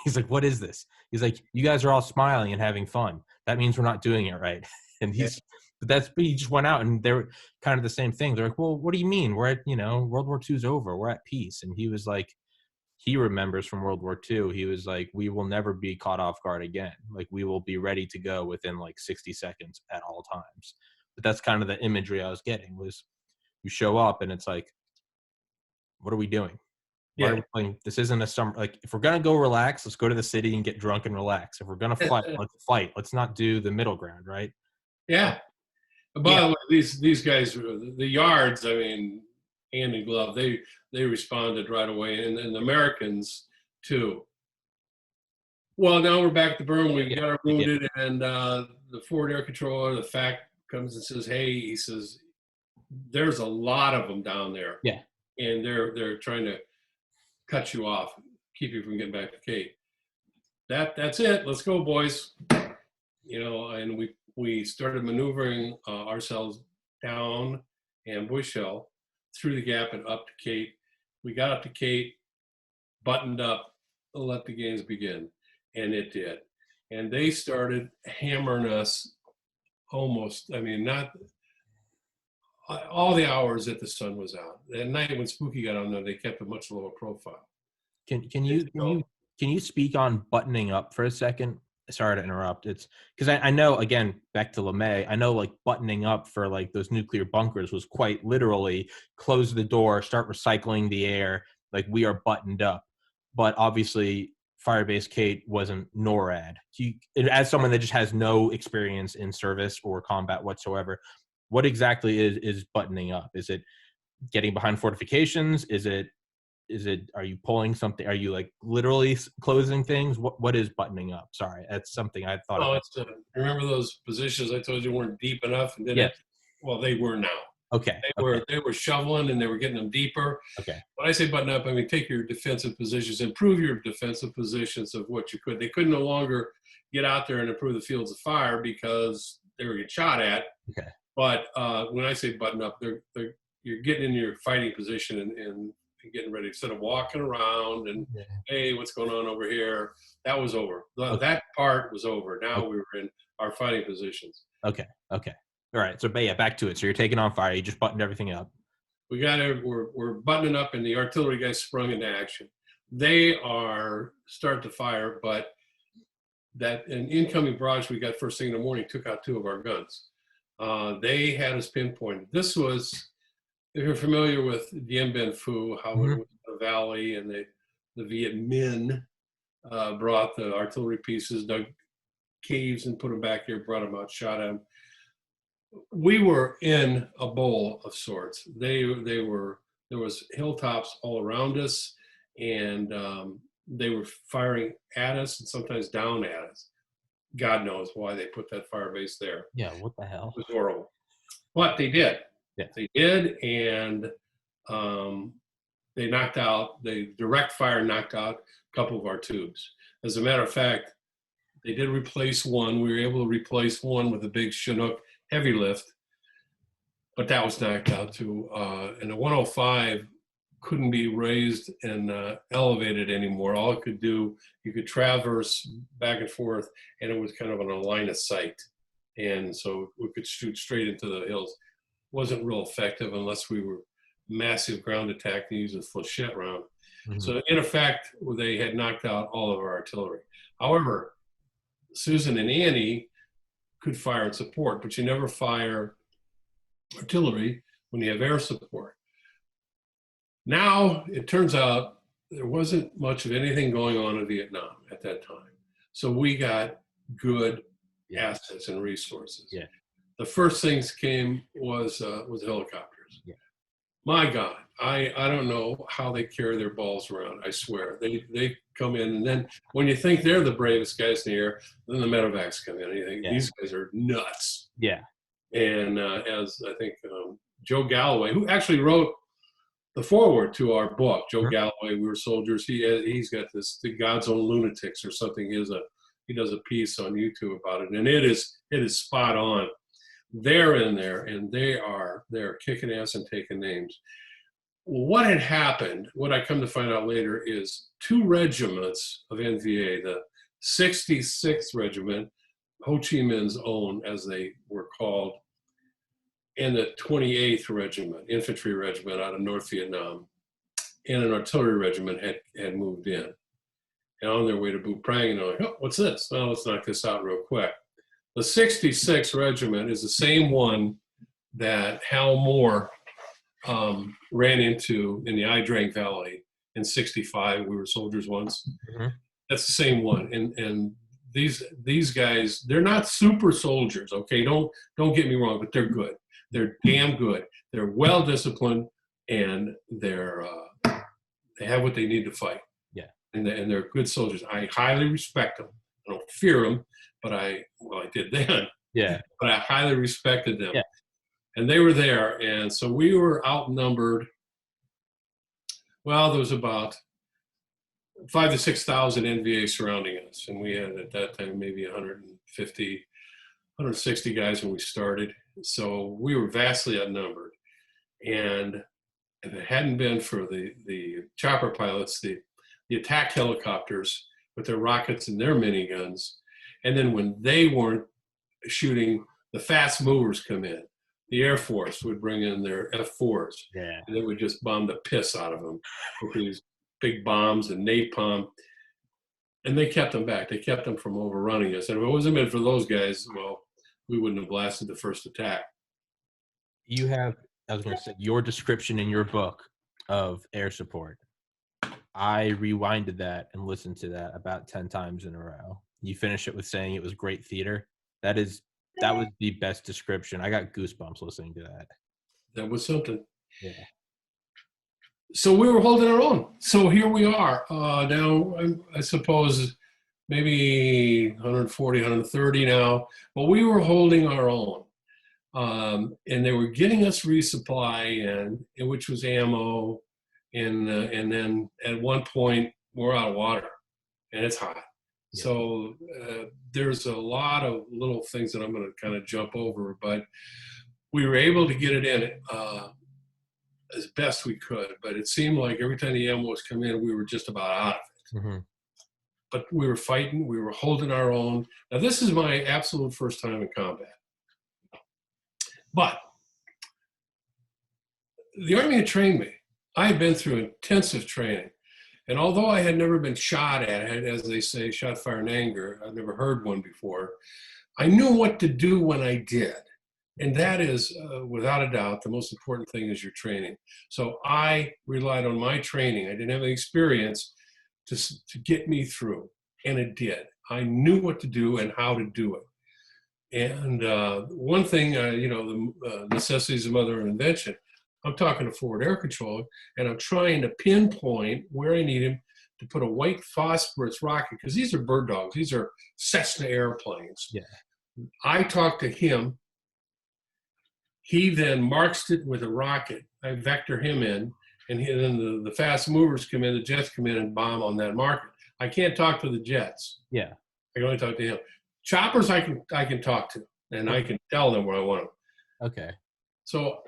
He's like, "What is this?" He's like, "You guys are all smiling and having fun. That means we're not doing it right." And he just went out and they're kind of the same thing. They're like, "Well, what do you mean? We're at, World War II's over. We're at peace." And he was like, he remembers from World War II, he was like, "We will never be caught off guard again. Like, we will be ready to go within like 60 seconds at all times." But that's kind of the imagery I was getting was you show up and it's like, what are we doing? Why are Yeah. we playing? This isn't a summer. Like, if we're going to go relax, let's go to the city and get drunk and relax. If we're going to fight, let's fight. Let's not do the middle ground, right? Yeah. By the way, these guys, the yards, I mean, hand in glove, they responded right away, and the Americans too. Well, now we're back to Burma. We got our wounded, and the forward air controller, the FAC, comes and says, "Hey," he says, "there's a lot of them down there, Yeah. and they're trying to cut you off, keep you from getting back to Cape. That's it. Let's go, boys." And we started maneuvering ourselves down and Bushell through the gap and up to Cape. We got up to Cape, buttoned up, let the games begin, and it did. And they started hammering us almost. I mean, not all the hours that the sun was out. At night when Spooky got on there, they kept a much lower profile. Can you speak on buttoning up for a second? Sorry to interrupt. It's because I know, again, back to LeMay, I know like buttoning up for like those nuclear bunkers was quite literally close the door, start recycling the air, like we are buttoned up. But obviously Firebase Kate wasn't NORAD. As someone that just has no experience in service or combat whatsoever, what exactly is buttoning up? Is it getting behind fortifications? Is it are you pulling something? Are you like literally closing things? What is buttoning up? Sorry, that's something I thought about. Remember those positions I told you weren't deep enough? And Yeah. Well, they were now. Okay. They were shoveling and they were getting them deeper. Okay. When I say button up, I mean take your defensive positions, improve your defensive positions of what you could. They could no longer get out there and improve the fields of fire because they were getting shot at. Okay. But when I say button up, you're getting in your fighting position and getting ready instead of walking around and hey, what's going on over here? That was over. That part was over. Now we were in our fighting positions. Okay. All right. So, but yeah, back to it. So you're taking on fire. You just buttoned everything up. We're buttoning up, and the artillery guys sprung into action. They are start to fire, but an incoming barrage we got first thing in the morning took out 2 of our guns. They had us pinpointed. This was, if you're familiar with Dien Bien Phu, how it was the valley and the Viet Minh brought the artillery pieces, dug caves and put them back here, brought them out, shot them. We were in a bowl of sorts. There was hilltops all around us, and they were firing at us and sometimes down at us. God knows why they put that fire base there. Yeah, what the hell? It was horrible. But they did. Yeah. They did, and the direct fire knocked out a couple of our tubes. As a matter of fact, they did replace one. We were able to replace one with a big Chinook heavy lift, but that was knocked out too. And the 105 couldn't be raised and elevated anymore. All it could do, you could traverse back and forth, and it was kind of on a line of sight. And so we could shoot straight into the hills. Wasn't real effective unless we were massive ground attack and use a flechette round. So in effect, they had knocked out all of our artillery. However, Susan and Annie could fire and support, but you never fire artillery when you have air support. Now, it turns out there wasn't much of anything going on in Vietnam at that time. So we got good assets and resources. Yeah. The first things came was helicopters. Yeah. My God, I don't know how they carry their balls around. I swear they come in, and then when you think they're the bravest guys in the air, then the medevacs come in, and you think these guys are nuts. Yeah. And as I think Joe Galloway, who actually wrote the foreword to our book, Joe Galloway, We Were Soldiers. He's got this, the God's Own Lunatics or something. He does a piece on YouTube about it, and it is spot on. they're in there, and they're kicking ass and taking names. What had happened, what I come to find out later, is two regiments of NVA, the 66th Regiment, Ho Chi Minh's own, as they were called, and the 28th Regiment, Infantry Regiment out of North Vietnam, and an artillery regiment had moved in. And on their way to Bù Prang, and they're like, oh, what's this? Well, let's knock this out real quick. The 66th Regiment is the same one that Hal Moore ran into in the Ai Drang Valley in '65. We were soldiers once. Mm-hmm. That's the same one. And these guys, they're not super soldiers, okay? Don't get me wrong, but they're good. They're damn good. They're well disciplined, and they have what they need to fight. Yeah. And they're good soldiers. I highly respect them. I don't fear them, but I did then. Yeah. But I highly respected them. Yeah. And they were there, and so we were outnumbered. Well, there was about 5,000 to 6,000 NVA surrounding us, and we had at that time maybe 150, 160 guys when we started. So we were vastly outnumbered. And if it hadn't been for the chopper pilots, the attack helicopters with their rockets and their miniguns, and then when they weren't shooting, the fast movers come in. The Air Force would bring in their F-4s, Yeah. and they would just bomb the piss out of them with these big bombs and napalm. And they kept them back. They kept them from overrunning us. And if it wasn't meant for those guys, well, we wouldn't have blasted the first attack. You have, I was going to say, your description in your book of air support. I rewinded that and listened to that about 10 times in a row. You finish it with saying it was great theater. That was the best description. I got goosebumps listening to that. That was something. Yeah. So we were holding our own. So here we are. Now, I suppose maybe 140, 130 now. But we were holding our own. And they were getting us resupply in, which was ammo. And then at one point, we're out of water. And it's hot. Yeah. So there's a lot of little things that I'm going to kind of jump over. But we were able to get it in as best we could, but it seemed like every time the AMOs come in, we were just about out of it. Mm-hmm. But we were fighting, we were holding our own. Now, this is my absolute first time in combat. But the Army had trained me. I had been through intensive training. And although I had never been shot at, as they say, shot, fire, and anger, I'd never heard one before, I knew what to do when I did. And that is, without a doubt, the most important thing is your training. So I relied on my training. I didn't have any experience to get me through, and it did. I knew what to do and how to do it. And one thing, the necessities of mother of invention, I'm talking to forward air controller, and I'm trying to pinpoint where I need him to put a white phosphorus rocket, because these are bird dogs. These are Cessna airplanes. Yeah. I talked to him. He then marks it with a rocket. I vector him in, and then the fast movers come in, the jets come in and bomb on that marker. I can't talk to the jets. Yeah. I can only talk to him. Choppers I can talk to, and I can tell them where I want them. Okay. So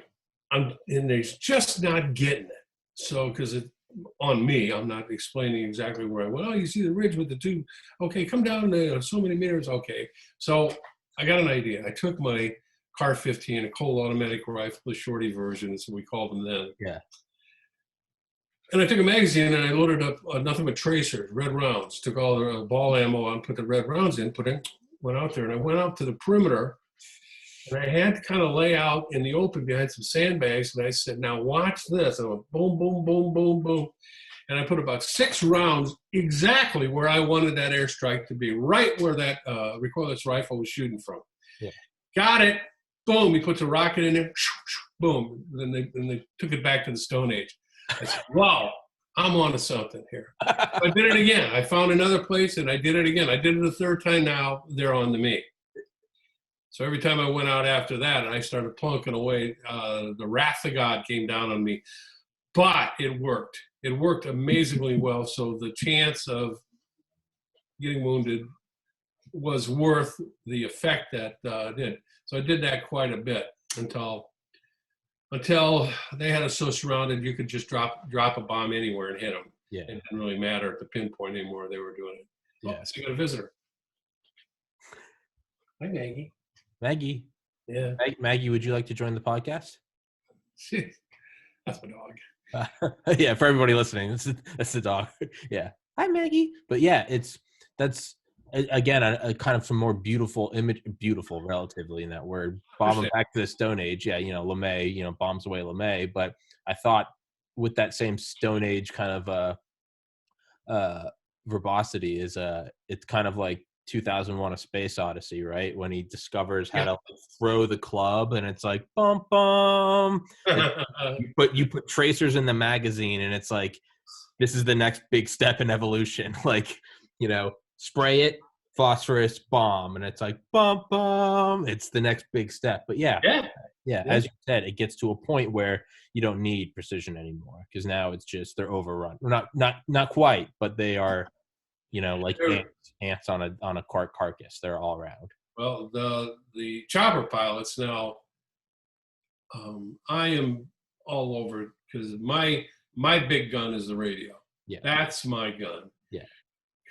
and they're just not getting it. So because it's on me, I'm not explaining exactly where I went. Oh, you see the ridge with the two. Okay, come down to so many meters. Okay. So I got an idea. I took my Car 15, a Colt automatic rifle, the shorty version, that's what we called them then. Yeah. And I took a magazine and I loaded up nothing but tracers, red rounds, took all the ball ammo on, put the red rounds in, went out there, and I went out to the perimeter, and I had to kind of lay out in the open behind some sandbags, and I said, now watch this. And I went boom, boom, boom, boom, boom. And I put about 6 rounds exactly where I wanted that airstrike to be, right where that recoilless rifle was shooting from. Yeah. Got it. Boom, he puts a rocket in there, boom. Then they took it back to the Stone Age. I said, wow, I'm onto something here. I did it again. I found another place and I did it again. I did it a third time now, they're on to me. So every time I went out after that and I started plunking away, the wrath of God came down on me. But it worked. It worked amazingly well. So the chance of getting wounded was worth the effect that it did. So I did that quite a bit until they had us so surrounded you could just drop a bomb anywhere and hit them. Yeah. It didn't really matter at the pinpoint anymore. They were doing it. Yeah. Oh, so you got a visitor. Hi, Maggie. Maggie. Yeah. Maggie, would you like to join the podcast? That's my dog. Yeah, for everybody listening, that's the dog. Yeah. Hi, Maggie. But yeah, that's again a kind of some more beautiful image, beautiful relatively in that word. Bombing back to the Stone Age. Yeah, LeMay, bombs away LeMay. But I thought with that same Stone Age kind of verbosity is it's kind of like 2001: A Space Odyssey, right? When he discovers how to throw the club, and it's like bum bum. But you put tracers in the magazine, and it's like this is the next big step in evolution. Like, spray it, phosphorus, bomb, and it's like bum bum. It's the next big step. But yeah. As you said, it gets to a point where you don't need precision anymore because now it's just they're overrun. Not quite, but they are. Like ants on a carcass. They're all around. Well, the chopper pilots now, I am all over because my big gun is the radio. Yeah, that's my gun. Yeah,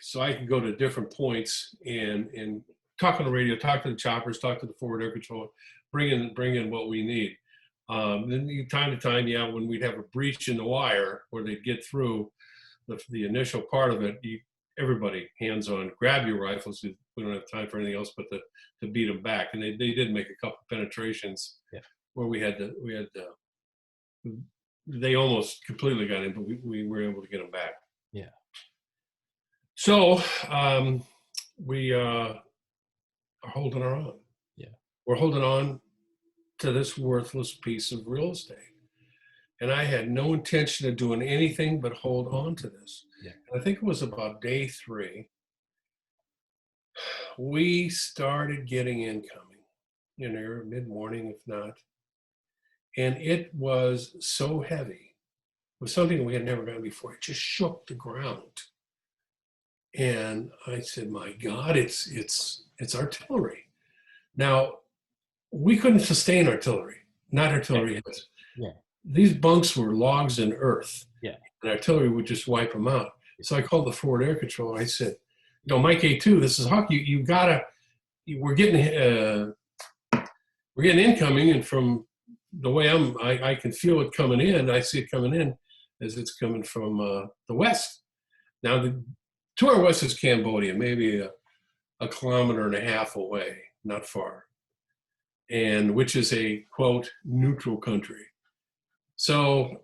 so I can go to different points and talk on the radio, talk to the choppers, talk to the forward air control, bring in what we need. Then time to time, when we'd have a breach in the wire where they'd get through the initial part of it. Everybody hands on, grab your rifles. We don't have time for anything else but to beat them back. And they did make a couple penetrations where they almost completely got in, but we were able to get them back. Yeah. So we are holding our own. Yeah. We're holding on to this worthless piece of real estate. And I had no intention of doing anything but hold on to this. Yeah. And I think it was about day 3. We started getting incoming, mid-morning, if not. And it was so heavy. It was something we had never done before. It just shook the ground. And I said, my God, it's artillery. Now, we couldn't sustain artillery, not artillery hits. Yeah. These bunks were logs and earth. Yeah. And artillery would just wipe them out. So I called the forward air control. I said, Mike A2, this is Huck. We're getting incoming, and from the way I can feel it coming in. I see it coming in as it's coming from the west. Now, to our west is Cambodia, maybe a kilometer and a half away, not far, and which is a, quote, neutral country. So,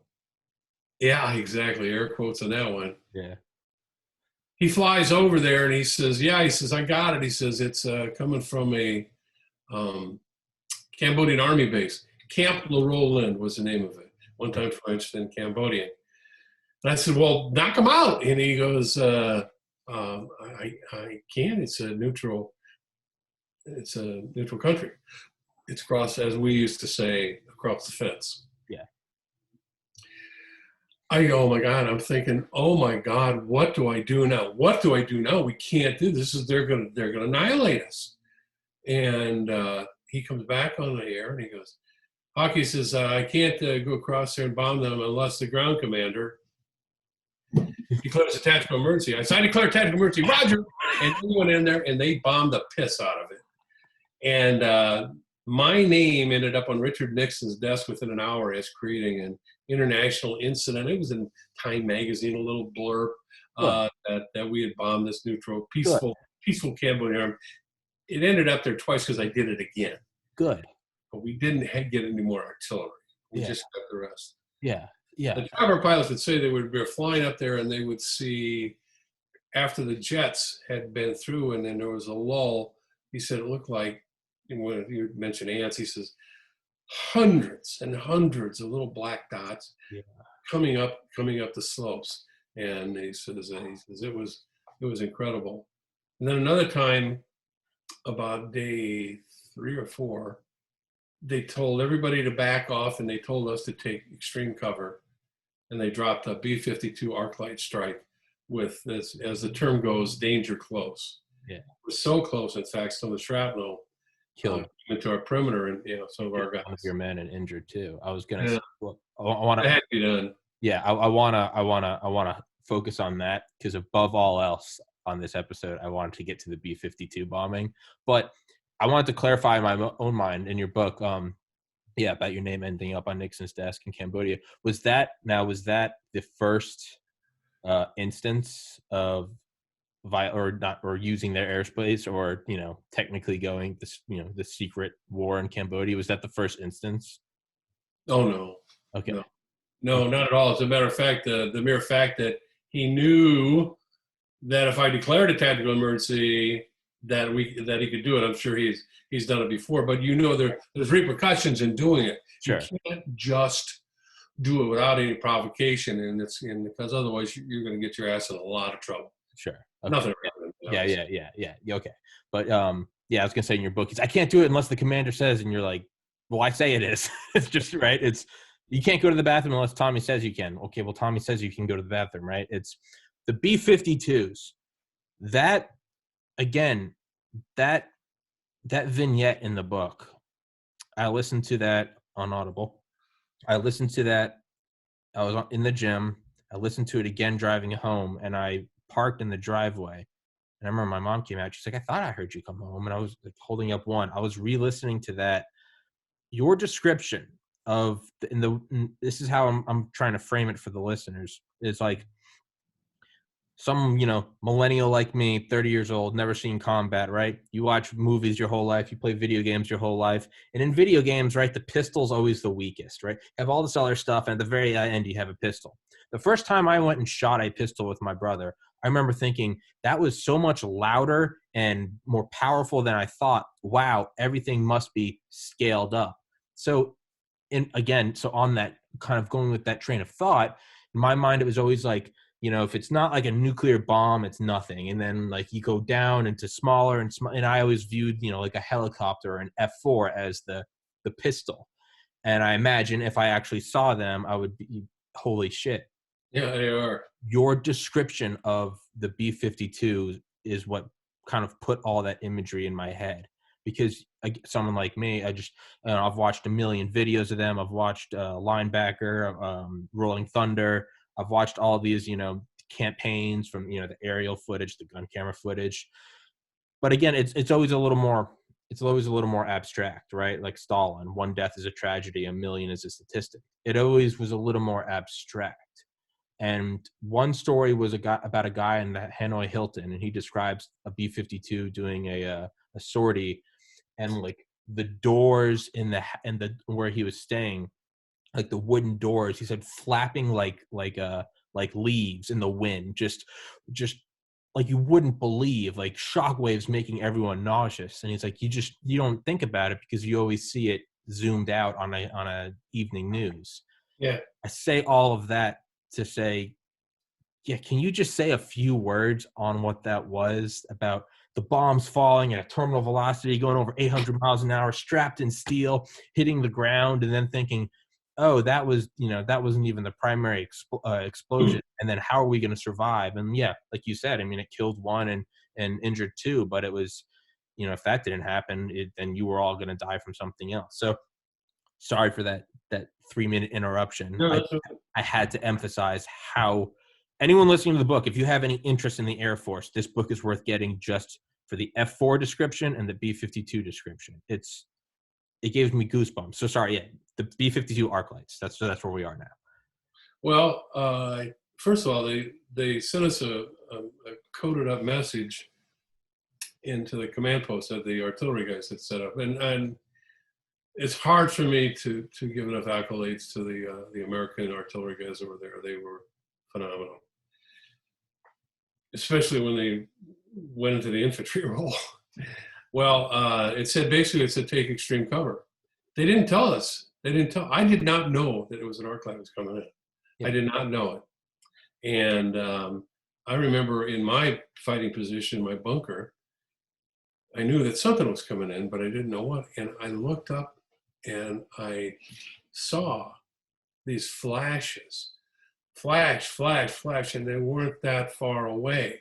yeah, exactly, air quotes on that one. Yeah. He flies over there and he says, I got it. He says, it's coming from a Cambodian army base. Camp Le Roland was the name of it. One time French, then Cambodian. And I said, well, knock them out. And he goes, I can't. It's a neutral country. It's across, as we used to say, across the fence. Yeah. I go, oh my God, I'm thinking, oh my God, what do I do now? What do I do now? We can't do this. They're gonna annihilate us. And he comes back on the air and he goes, Hockey says, I can't go across there and bomb them unless the ground commander declares a tactical emergency. I declare tactical emergency, Roger. And we went in there and they bombed the piss out of it. And my name ended up on Richard Nixon's desk within an hour as creating an international incident. It was in Time magazine, a little blurb that we had bombed this neutral, peaceful Cambodian army. It ended up there twice because I did it again. Good. But we didn't get any more artillery. We just got the rest. Yeah, yeah. The chopper pilots would say they would be flying up there and they would see, after the jets had been through and then there was a lull, he said it looked like, when you mentioned ants, he says, hundreds and hundreds of little black dots coming up the slopes. And he says it was incredible. And then another time, about day 3 or 4, they told everybody to back off and they told us to take extreme cover. And they dropped a B-52 arc light strike with this, as the term goes, danger close. Yeah. We're so close. In fact, some of the shrapnel Killed into our perimeter, and some of our guys. one of your men and injured too. I was gonna Yeah, say, well, I want it had to, to be done. yeah, I wanna focus on that because above all else on this episode, I wanted to get to the B-52 bombing, but I wanted to clarify in my own mind in your book, yeah, about your name ending up on Nixon's desk in Cambodia. Was that the first instance of using their airspace, or technically going this the secret war in Cambodia? Was that the first instance? Oh no, Okay. no, no, not at all. As a matter of fact, the mere fact that he knew that if I declared a tactical emergency, that he could do it. I'm sure he's done it before. But there's repercussions in doing it. Sure. You can't just do it without any provocation, and because otherwise you're going to get your ass in a lot of trouble. Sure. Okay. Nothing. Yeah. Okay. But yeah, I was gonna say in your book, I can't do it unless the commander says, and you're like, well, I say it is. It's just right. It's you can't go to the bathroom unless Tommy says you can. Okay, well, Tommy says you can go to the bathroom, right? It's the B-52s. That again, that vignette in the book. I listened to that on Audible. I listened to that. I was in the gym. I listened to it again driving home, and I parked in the driveway. And I remember my mom came out. She's like, I thought I heard you come home. And I was like holding up one. I was re-listening to that. Your description of this is how I'm trying to frame it for the listeners. It's like some, millennial like me, 30 years old, never seen combat, right? You watch movies your whole life. You play video games your whole life. And in video games, right, the pistol's always the weakest, right? You have all this other stuff, and at the very end, you have a pistol. The first time I went and shot a pistol with my brother, I remember thinking that was so much louder and more powerful than I thought. Wow, everything must be scaled up. So, so on that kind of going with that train of thought, in my mind, it was always like, if it's not like a nuclear bomb, it's nothing. And then like you go down into smaller and I always viewed, like a helicopter or an F4 as the pistol. And I imagine if I actually saw them, I would be, holy shit. Yeah, they are. Your description of the B-52 is what kind of put all that imagery in my head. Because someone like me, I've watched a million videos of them. I've watched Linebacker, Rolling Thunder. I've watched all these, campaigns from, the aerial footage, the gun camera footage. But again, it's always a little more abstract, right? Like Stalin, one death is a tragedy, a million is a statistic. It always was a little more abstract. And one story was about a guy in the Hanoi Hilton, and he describes a B-52 doing a sortie, and like the doors in the where he was staying, like the wooden doors, he said flapping like leaves in the wind, just like you wouldn't believe, like shockwaves making everyone nauseous. And he's like, you don't think about it because you always see it zoomed out on a evening news. Yeah. I say all of that to say, yeah, can you just say a few words on what that was about? The bombs falling at a terminal velocity, going over 800 miles an hour, strapped in steel, hitting the ground, and then thinking, oh, that wasn't even the primary explosion. And then how are we going to survive? And yeah, like you said, I mean, it killed one and injured two, but it was, if that didn't happen, then you were all going to die from something else. So sorry for that 3-minute interruption. No, I had to emphasize how anyone listening to the book, if you have any interest in the Air Force, this book is worth getting just for the F4 description and the B-52 description. It gives me goosebumps. So sorry, yeah, the B-52 arc lights. That's where we are now. Well, first of all, they sent us a coded up message into the command post that the artillery guys had set up, and it's hard for me to give enough accolades to the American artillery guys that were there. They were phenomenal, especially when they went into the infantry role. Well, it said take extreme cover. They didn't tell us. I did not know that it was an arc light was coming in. Yeah. I did not know it. And I remember in my fighting position, my bunker, I knew that something was coming in, but I didn't know what. And I looked up and I saw these flashes, flash, and they weren't that far away.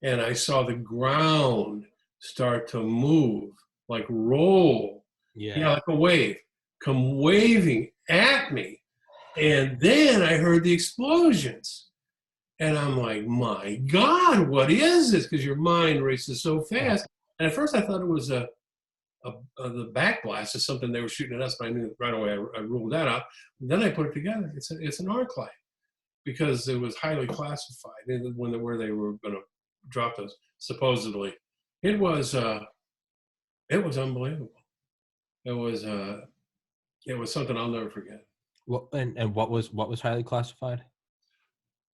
and I saw the ground start to move, like roll, Yeah. like a wave, come waving at me. And then I heard the explosions. And I'm like, my God, what is this? Because your mind races so fast. And at first I thought it was the backblast is something they were shooting at us, but I knew right away. I ruled that out. Then I put it together. It's an arc light because it was highly classified. And where they were going to drop those, supposedly, it was unbelievable. It was something I'll never forget. Well, and what was highly classified?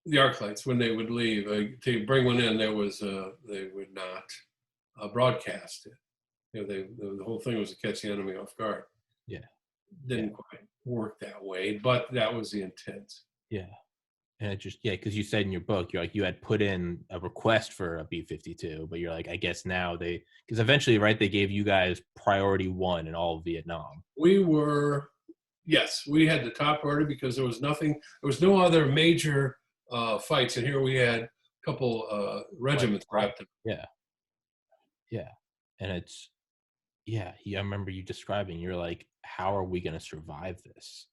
The arc lights, when they would leave to bring one in, they would not broadcast it. The whole thing was to catch the enemy off guard. Yeah. Didn't quite work that way, but that was the intent. Yeah. And it just, because you said in your book, you're like, you had put in a request for a B-52, but you're like, I guess now because eventually, right, they gave you guys priority 1 in all of Vietnam. We had the top priority because there was no other major fights. And here we had a couple regiments wrapped up. Yeah. Yeah. And I remember you describing, you're like, how are we going to survive this?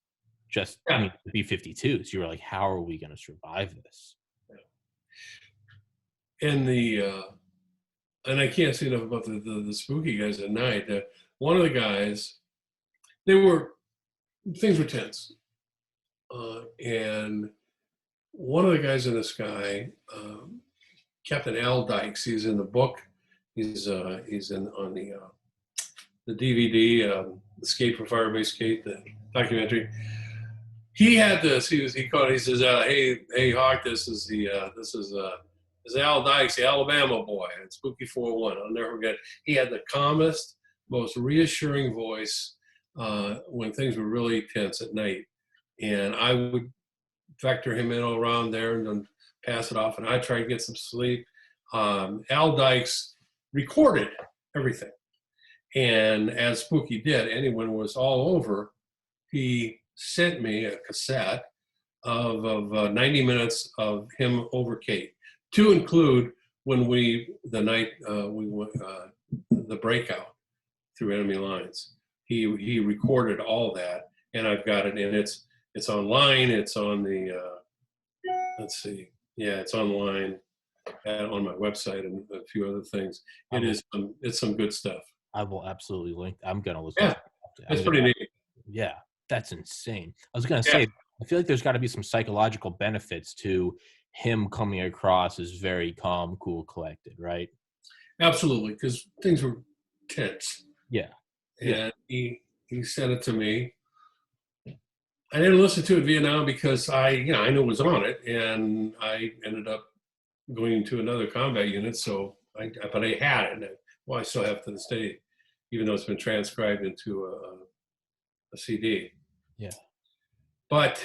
The B-52s, you were like, how are we going to survive this? And and I can't say enough about the spooky guys at night. One of the guys, things were tense. And one of the guys in the sky, Captain Al Dykes, he's in the book. He's on the DVD, Escape from Firebase Kate, the documentary. He had this. He says, "Hey Hawk, this is Al Dykes, the Alabama boy, and Spooky 401." I'll never forget. He had the calmest, most reassuring voice when things were really tense at night, and I would vector him in all around there and then pass it off, and I try to get some sleep. Al Dykes recorded everything, and as Spooky did, and when it was all over, he sent me a cassette of 90 minutes of him over Kate, to include when the night we went the breakout through enemy lines. He recorded all that, and I've got it, and it's online. It's on the it's online on my website and a few other things. It's some good stuff. I will absolutely link. I'm gonna listen. Yeah, it's pretty neat. Yeah, that's insane. I was gonna say, I feel like there's got to be some psychological benefits to him coming across as very calm, cool, collected, right? Absolutely, because things were tense. Yeah. And he sent it to me. I didn't listen to it in Vietnam because I knew it was on it, and I ended up going to another combat unit. But I had it. And I still have to this day, even though it's been transcribed into a CD. Yeah. But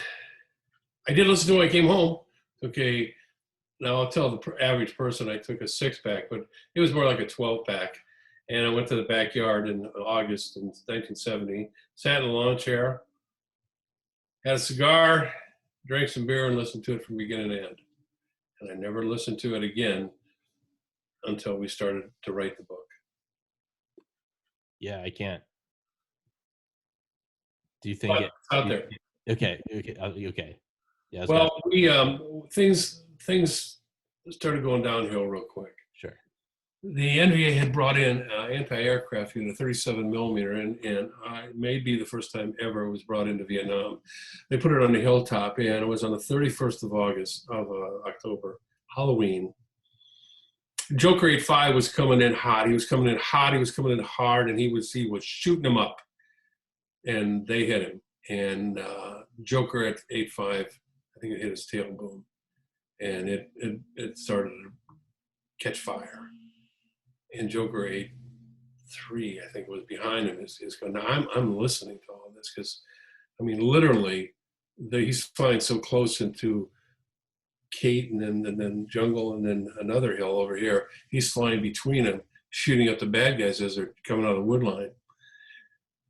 I did listen to it when I came home. Okay, now I'll tell the average person I took a 6-pack, but it was more like a 12-pack. And I went to the backyard in August in 1970, sat in a lawn chair, had a cigar, drank some beer, and listened to it from beginning to end. And I never listened to it again until we started to write the book. Yeah, I can't. Do you think it's out there? Okay. Yeah. Well, things started going downhill real quick. Sure. The NVA had brought in anti-aircraft unit, 37 millimeter, and it may be the first time ever it was brought into Vietnam. They put it on the hilltop, and it was on the 31st of October, Halloween. Joker 85 was coming in hot. He was coming in hot. He was coming in hard, and he was shooting them up, and they hit him. And Joker at 85, I think it hit his tail boom, and it started to catch fire. And Joker 83, I think, was behind him. Is going. Now I'm listening to all this because, I mean, literally, he's flying so close into Kate and then Jungle and then another hill over here. He's flying between them, shooting at the bad guys as they're coming out of the wood line.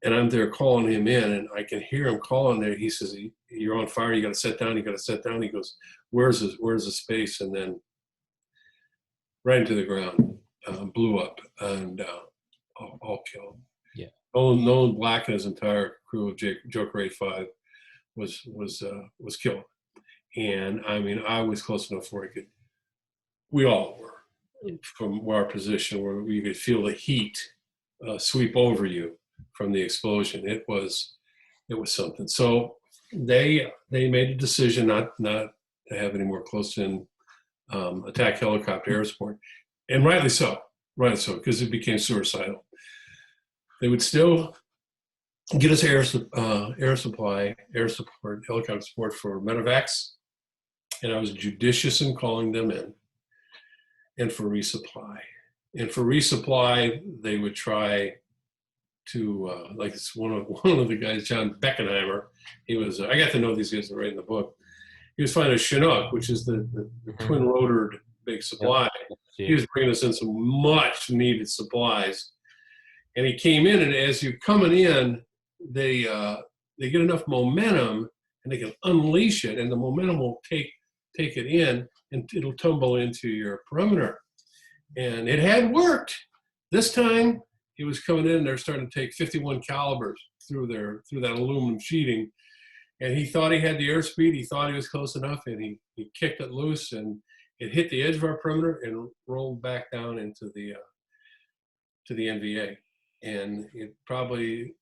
And I'm there calling him in, and I can hear him calling there. He says, "You're on fire. You got to set down. You got to set down." He goes, "Where's the space?" And then right into the ground, blew up, and all killed. Yeah. No black and his entire crew of Joker 85 was killed. And I mean, I was close enough where we all were, from our position where you could feel the heat sweep over you from the explosion. It was something. So they made a decision not to have any more close-in attack helicopter air support, and rightly so, because it became suicidal. They would still get us air support, helicopter support for medevacs, and I was judicious in calling them in, and for resupply. And for resupply, they would try to, like it's one of the guys, John Beckenheimer, he was, I got to know these guys writing the book. He was flying a Chinook, which is the twin rotored big supply. Yeah. He was bringing us in some much needed supplies. And he came in, and as you're coming in, they get enough momentum and they can unleash it, and the momentum will take it in, and it'll tumble into your perimeter. And it had worked. This time he was coming in, they're starting to take 51 calibers through that aluminum sheeting. And he thought he had the airspeed, he thought he was close enough, and he kicked it loose, and it hit the edge of our perimeter and rolled back down into the NVA. And it probably,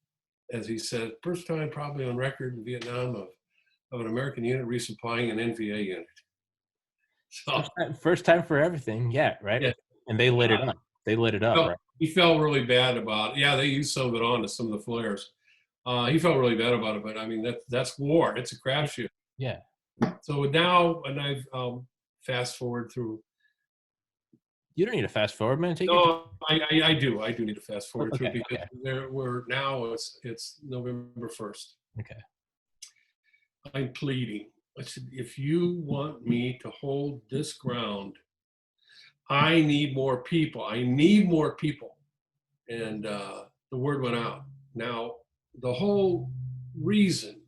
as he said, first time probably on record in Vietnam of an American unit resupplying an NVA unit. So, first time for everything, yeah, right? Yeah. And they lit it up. They lit it up, right? He felt really bad about it. Yeah, they used some of it on to some of the flares. He felt really bad about it, but I mean, that's war. It's a crapshoot. Yeah. So now, and I've fast forward through. You don't need to fast forward, man. I do. I do need to fast forward through because we're now it's November 1st. Okay. I'm pleading. I said, if you want me to hold this ground, I need more people. And the word went out. Now, the whole reason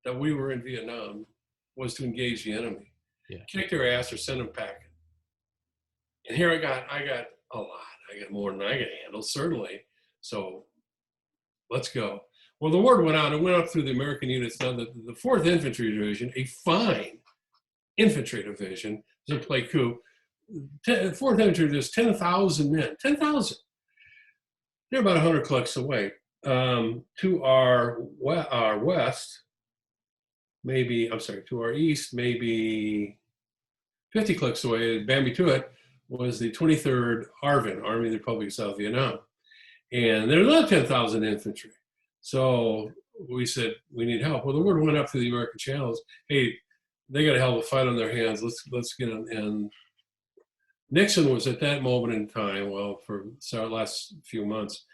that we were in Vietnam was to engage the enemy. Yeah. Kick their ass or send them packing. And here I got a lot. I got more than I could handle, certainly. So let's go. Well, the word went out. It went up through the American units. Now, the 4th Infantry Division, a fine infantry division, is a play coup. 4th Infantry, there's 10,000 men. 10,000. They're about 100 clicks away. To our west, to our east, maybe 50 clicks away, Bambi Tuot, was the 23rd ARVN, Army of the Republic of South Vietnam. And there's another 10,000 infantry. So we said, we need help. Well, the word went up through the American channels, hey, they got a hell of a fight on their hands. Let's get them. And Nixon was at that moment in time, well, for our last few months,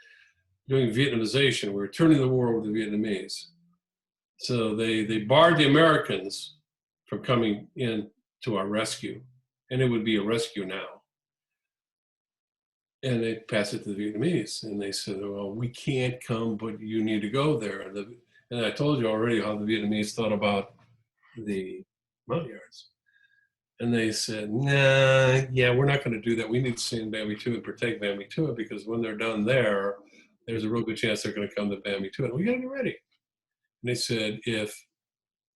doing Vietnamization. We were turning the war over to the Vietnamese. So they barred the Americans from coming in to our rescue. And it would be a rescue now. And they passed it to the Vietnamese. And they said, well, we can't come, but you need to go there. And I told you already how the Vietnamese thought about the mount yards. And they said, nah, yeah, we're not going to do that. We need to stay in Bambi Tuot and protect Bambi Tuot because when they're done there, there's a real good chance they're going to come to Bambi Tuot. We got to be ready. And they said, if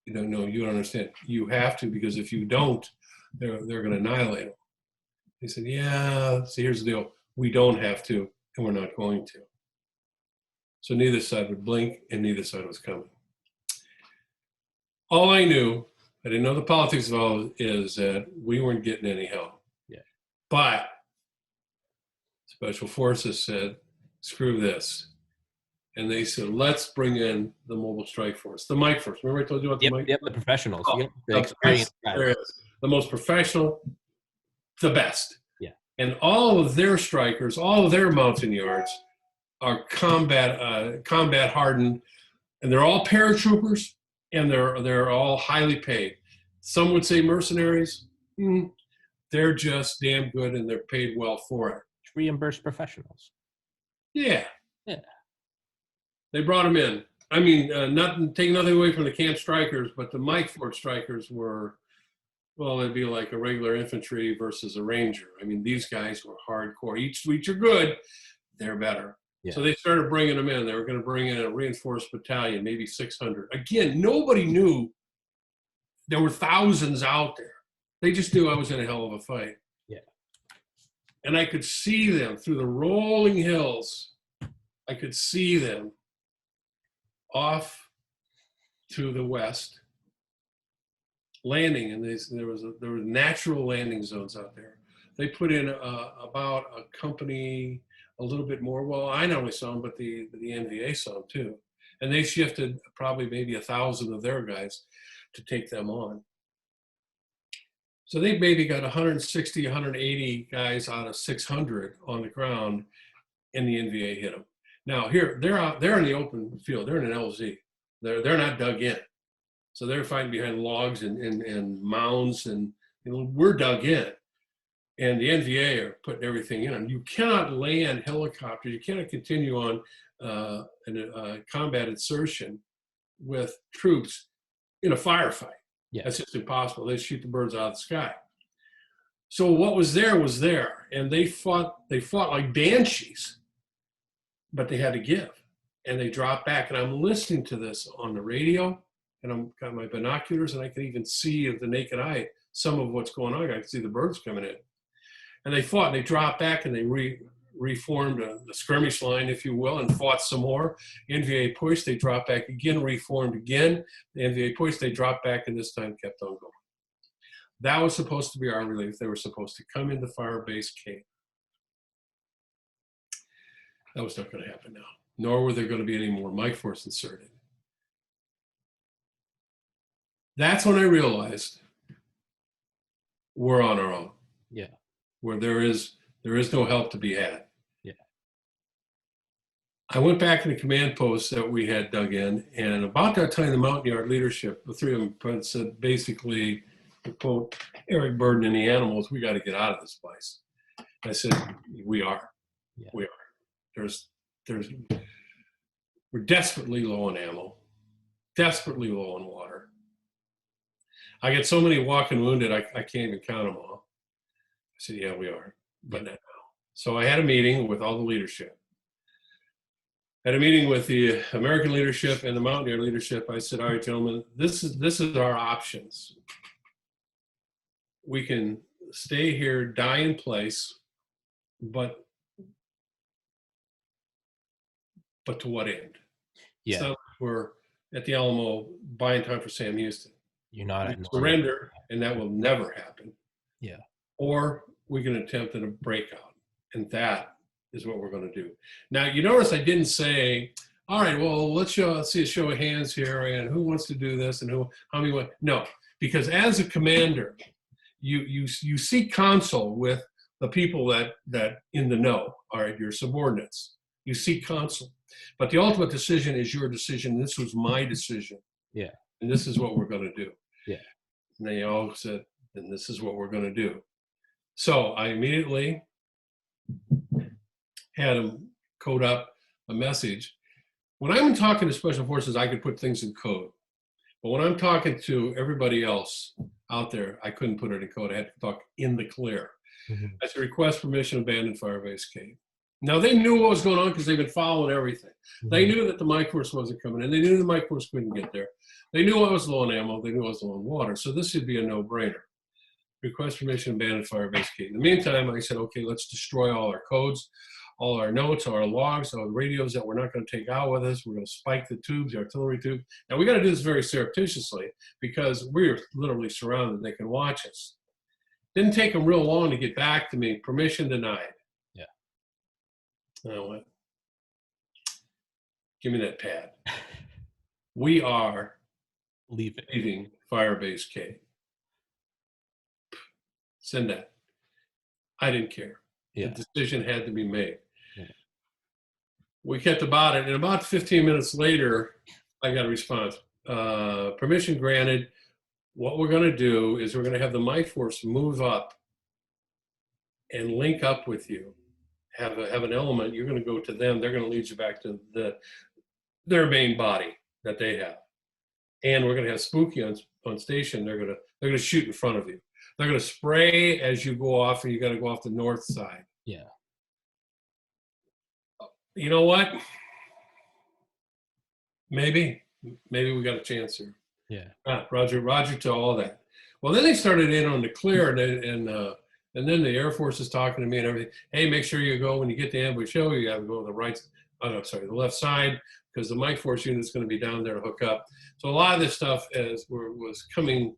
you don't know, you don't understand. You have to, because if you don't, they're going to annihilate them. They said, yeah, so here's the deal. We don't have to, and we're not going to. So neither side would blink, and neither side was coming. All I knew, I didn't know the politics of all, is that we weren't getting any help. Yeah. But Special Forces said, screw this. And they said, let's bring in the Mobile Strike Force, the Mike Force. Remember I told you about the Mike? Yep, the professionals. Oh, The the most professional, the best. Yeah. And all of their strikers, all of their mountain yards are combat hardened, and they're all paratroopers, and they're all highly paid. Some would say mercenaries. They're just damn good, and they're paid well for it. Reimbursed professionals. Yeah. Yeah. They brought them in. I mean, taking nothing away from the camp strikers, but the Mike Ford strikers were Well, it'd be like a regular infantry versus a ranger. I mean, these guys were hardcore. Each are good, they're better. Yeah. So they started bringing them in. They were going to bring in a reinforced battalion, maybe 600. Again, nobody knew there were thousands out there. They just knew I was in a hell of a fight. Yeah. And I could see them through the rolling hills. I could see them off to the west, landing, and there were natural landing zones out there. They put in about a company, a little bit more. Well, I not only saw them, but the NVA saw them too, and they shifted probably maybe 1,000 of their guys to take them on. So they maybe got 160, 180 guys out of 600 on the ground, and the NVA hit them. Now here they're in the open field. They're in an LZ. They're not dug in. So they're fighting behind logs and mounds, and we're dug in. And the NVA are putting everything in. You cannot land helicopters. You cannot continue on a combat insertion with troops in a firefight. Yeah. That's just impossible. They shoot the birds out of the sky. So what was there, and they fought like banshees, but they had to give, and they dropped back. And I'm listening to this on the radio, and I've got my binoculars, and I can even see with the naked eye some of what's going on. I can see the birds coming in. And they fought, and they dropped back, and they reformed the skirmish line, if you will, and fought some more. NVA pushed, they dropped back again, reformed again. The NVA pushed, they dropped back, and this time kept on going. That was supposed to be our relief. They were supposed to come into Firebase Cape. That was not going to happen now, nor were there going to be any more Mike Force inserted. That's when I realized we're on our own. Yeah. Where there is no help to be had. Yeah. I went back to the command post that we had dug in, and about that time, the Mountain Yard leadership, the three of them, said basically, to quote Eric Burden and the animals, "We got to get out of this place." I said, "We are. Yeah. We are. We're desperately low on ammo, desperately low on water. I get so many walking wounded, I can't even count them all." I said, "Yeah, we are, but not now." So I had a meeting with all the leadership. I had a meeting with the American leadership and the Mountaineer leadership. I said, "All right, gentlemen, this is our options. We can stay here, die in place, but to what end?" Yeah. So we're at the Alamo buying time for Sam Houston. You're not we surrender, and that will never happen. Yeah. Or we can attempt at a breakout, and that is what we're going to do. Now, you notice I didn't say, "All right, well, let's see a show of hands here, and who wants to do this, and how many want." No, because as a commander, you seek counsel with the people that in the know, all right, your subordinates. You seek counsel, but the ultimate decision is your decision. This was my decision. Yeah. And this is what we're going to do. Yeah. And they all said, "And this is what we're going to do." So I immediately had them code up a message. When I'm talking to Special Forces, I could put things in code. But when I'm talking to everybody else out there, I couldn't put it in code. I had to talk in the clear. Mm-hmm. I said, "Request permission, abandon Firebase Cape." Now, they knew what was going on because they've been following everything. Mm-hmm. They knew that the Mike Force wasn't coming in. They knew the Mike Force couldn't get there. They knew I was low on ammo. They knew I was low on water. So this should be a no-brainer. Request permission, abandon Firebase Cape. In the meantime, I said, okay, let's destroy all our codes, all our notes, all our logs, all the radios that we're not going to take out with us. We're going to spike the tubes, the artillery tube. Now, we got to do this very surreptitiously because we're literally surrounded. They can watch us. Didn't take them real long to get back to me. Permission denied. Yeah. And I went, "Give me that pad." We are leaving Firebase Cape. Send that. I didn't care. Yeah. The decision had to be made. Yeah. We kept about it, and about 15 minutes later, I got a response. Permission granted. What we're going to do is we're going to have the Mike Force move up and link up with you. Have an element. You're going to go to them. They're going to lead you back to their main body that they have, and we're going to have Spooky on station. They're going to shoot in front of you. They're going to spray as you go off, and you got to go off the north side. Yeah. You know what? Maybe we got a chance here. Yeah. Roger to all that. Well, then they started in on the clear, and then the Air Force is talking to me and everything. Hey, make sure you go when you get to Ambush Hill. You got to go to the right. Oh, no, sorry, the left side, because the Mike Force unit is going to be down there to hook up. So a lot of this stuff was coming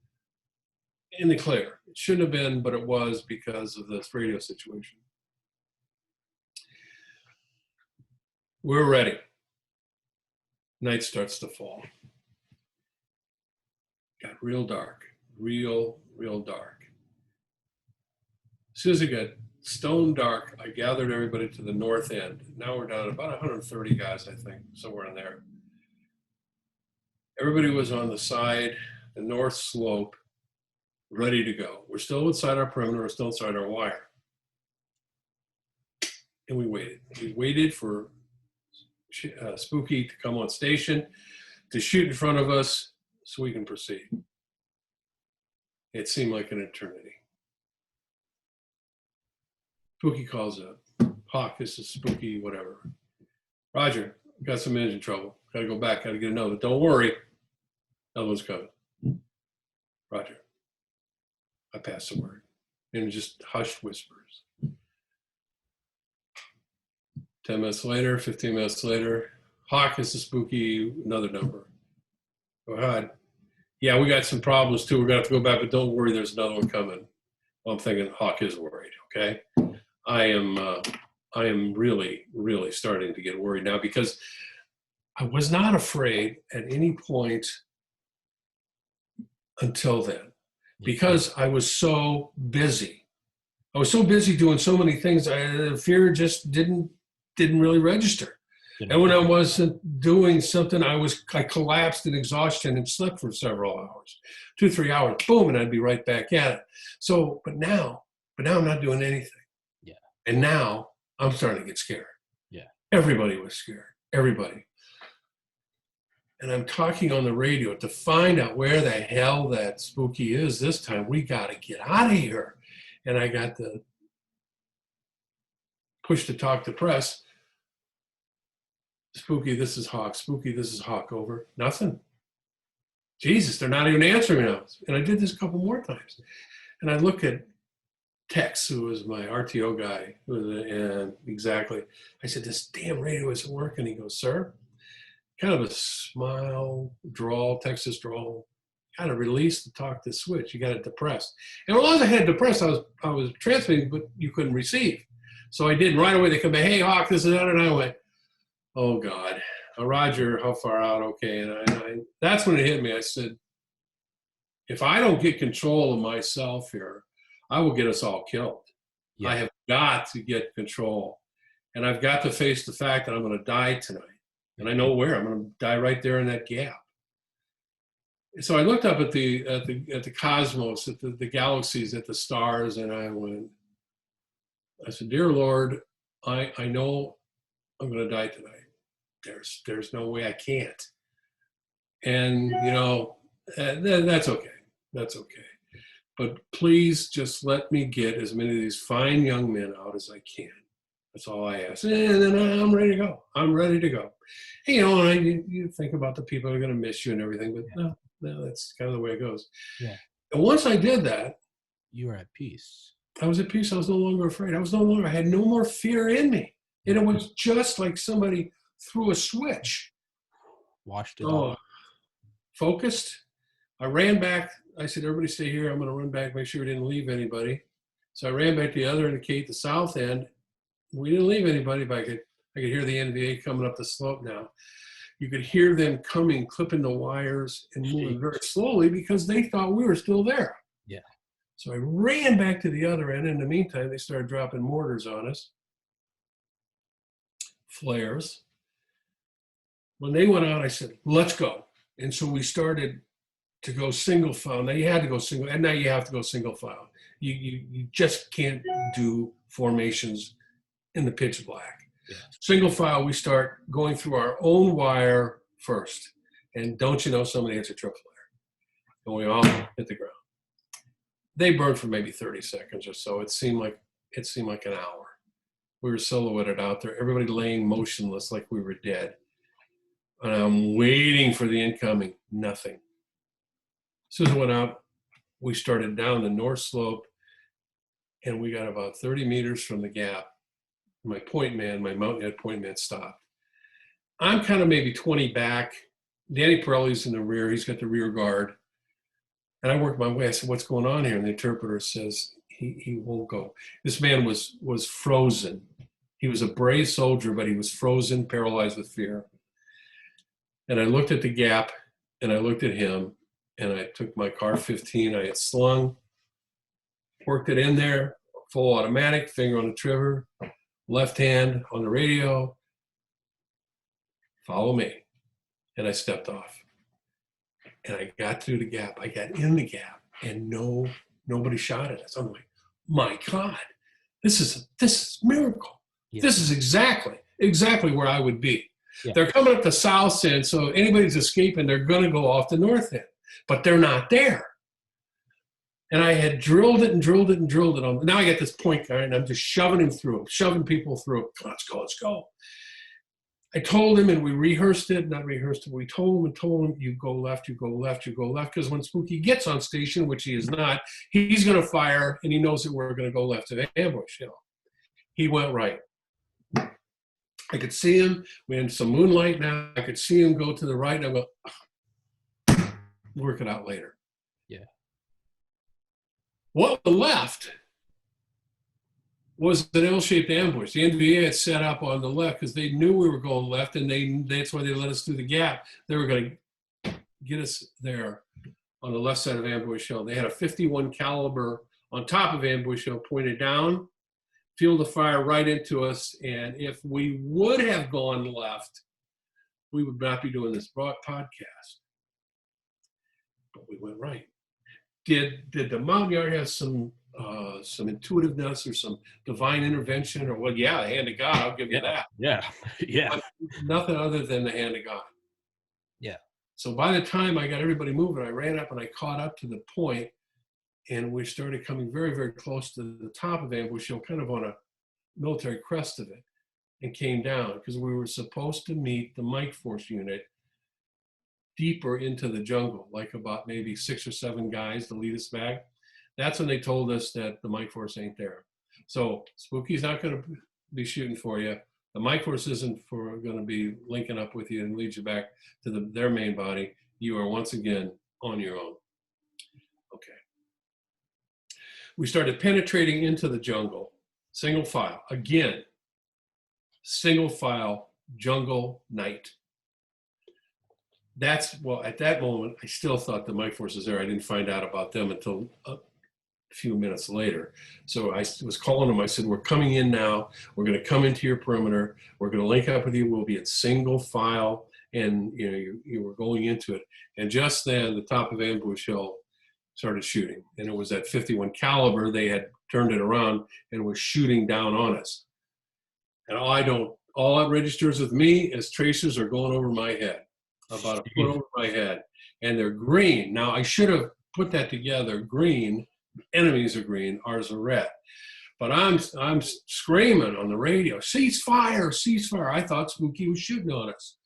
in the clear. It shouldn't have been, but it was because of this radio situation. We're ready. Night starts to fall. Got real dark, real dark. As soon as it got stone dark, I gathered everybody to the north end. Now we're down to about 130 guys, I think, somewhere in there. Everybody was on the side, the north slope, ready to go. We're still inside our perimeter, we're still inside our wire. And we waited. We waited for Spooky to come on station, to shoot in front of us so we can proceed. It seemed like an eternity. Spooky calls up. Hawk, this is Spooky, whatever. Roger, got some engine trouble. Got to go back, got to get another. Don't worry, another one's coming. Roger. I passed the word. And just hushed whispers. 10 minutes later, 15 minutes later, Hawk, this is Spooky, another number. Go ahead. Yeah, we got some problems too. We're going to have to go back, but don't worry, there's another one coming. Well, I'm thinking Hawk is worried, okay? I am really starting to get worried now, because I was not afraid at any point until then, because I was so busy. I was so busy doing so many things. Fear just didn't really register. And when I wasn't doing something, I collapsed in exhaustion and slept for several hours, 2-3 hours, boom, and I'd be right back at it. So, but now I'm not doing anything. Yeah. And now I'm starting to get scared. Yeah. Everybody was scared. Everybody. And I'm talking on the radio to find out where the hell that Spooky is this time. We got to get out of here. And I got the push to talk to press. Spooky, this is Hawk. Spooky, this is Hawk. Over. Nothing. Jesus, they're not even answering us. And I did this a couple more times. And I look at Tex, who was my RTO guy, and exactly. I said, this damn radio isn't working. He goes, sir, kind of a smile, drawl, Texas drawl. Got to release the talk to switch. You got it depressed. And as long as I had it depressed, I was transmitting, but you couldn't receive. So I did. And right away they come back, hey, Hawk, this is that. And I went, oh, God. Roger, how far out? Okay. And that's when it hit me. I said, if I don't get control of myself here, I will get us all killed. Yeah. I have got to get control. And I've got to face the fact that I'm going to die tonight. And I know where. I'm going to die right there in that gap. So I looked up at the cosmos, at the galaxies, at the stars, and I said, dear Lord, I know I'm going to die tonight. There's no way I can't. And, that's okay. That's okay. But please just let me get as many of these fine young men out as I can. That's all I ask. And then I'm ready to go. I'm ready to go. And, you think about the people that are going to miss you and everything, but no, that's kind of the way it goes. Yeah. And once I did that, you were at peace. I was at peace. I was no longer afraid. I had no more fear in me. And it was just like somebody threw a switch. Washed it all. Focused. I ran back. I said, everybody stay here. I'm going to run back, make sure we didn't leave anybody. So I ran back to the other end of the gate, the south end. We didn't leave anybody, but I could hear the NVA coming up the slope now. You could hear them coming, clipping the wires and moving very slowly because they thought we were still there. Yeah. So I ran back to the other end. In the meantime, they started dropping mortars on us. Flares. When they went out, I said, let's go. And so we started to go single file. Now you had to go single, and now you have to go single file. You just can't do formations in the pitch black. Yeah. Single file, we start going through our own wire first. And don't you know, somebody hits a trip flare. And we all hit the ground. they burned for maybe 30 seconds or so. It seemed like an hour. We were silhouetted out there, everybody laying motionless like we were dead. And I'm waiting for the incoming, nothing. As soon as I went out, we started down the north slope, and we got about 30 meters from the gap. My mountaineer point man stopped. I'm kind of maybe 20 back. Danny Pirelli's in the rear. He's got the rear guard. And I worked my way. I said, what's going on here? And the interpreter says, he won't go. This man was frozen. He was a brave soldier, but he was frozen, paralyzed with fear. And I looked at the gap, and I looked at him, and I took my car 15 I had slung, worked it in there, full automatic, finger on the trigger, left hand on the radio, follow me. And I stepped off. And I got through the gap. I got in the gap, and nobody shot at us. I'm like, my God, this is a miracle. Yeah. This is exactly where I would be. Yeah. They're coming up the south end, so anybody's escaping, they're going to go off the north end, but they're not there. And I had drilled it and drilled it and drilled it on. Now I got this point guy, and I'm just shoving him through, shoving people through. Let's go. I told him, and we we told him, you go left, because when Spooky gets on station, which he is not, he's going to fire, and he knows that we're going to go left to the ambush. He went right. I could see him. We had some moonlight now. I could see him go to the right, and I go, work it out later. Yeah. What was left was an L-shaped ambush. The NVA had set up on the left because they knew we were going left, and that's why they let us through the gap. They were going to get us there on the left side of Ambush Hill. They had a 51 caliber on top of Ambush Hill pointed down, field of fire right into us, and if we would have gone left, we would not be doing this podcast. But we went right. Did the Mountaineer have some intuitiveness or some divine intervention, or well, yeah, the hand of God, I'll give you that. Yeah. But nothing other than the hand of God. Yeah. So by the time I got everybody moving, I ran up and I caught up to the point, and we started coming very, very close to the top of Ambush Hill, kind of on a military crest of it, and came down because we were supposed to meet the Mike Force unit deeper into the jungle, like about maybe 6 or 7 guys to lead us back. That's when they told us that the Mike Force ain't there. So Spooky's not going to be shooting for you. The Mike Force isn't going to be linking up with you and lead you back to their main body. You are once again on your own. Okay. We started penetrating into the jungle, single file. Again, single file, jungle, night. At that moment, I still thought the Mike Force was there. I didn't find out about them until a few minutes later. So I was calling them. I said, we're coming in now. We're going to come into your perimeter. We're going to link up with you. We'll be at single file. And you were going into it. And just then, the top of Ambush Hill started shooting. And it was that 51 caliber. They had turned it around and was shooting down on us. And all that registers with me is tracers are going over my head. About a foot over my head, and they're green. Now I should have put that together. Green, enemies are green, ours are red. But I'm screaming on the radio, cease fire, cease fire. I thought Spooky was shooting on us,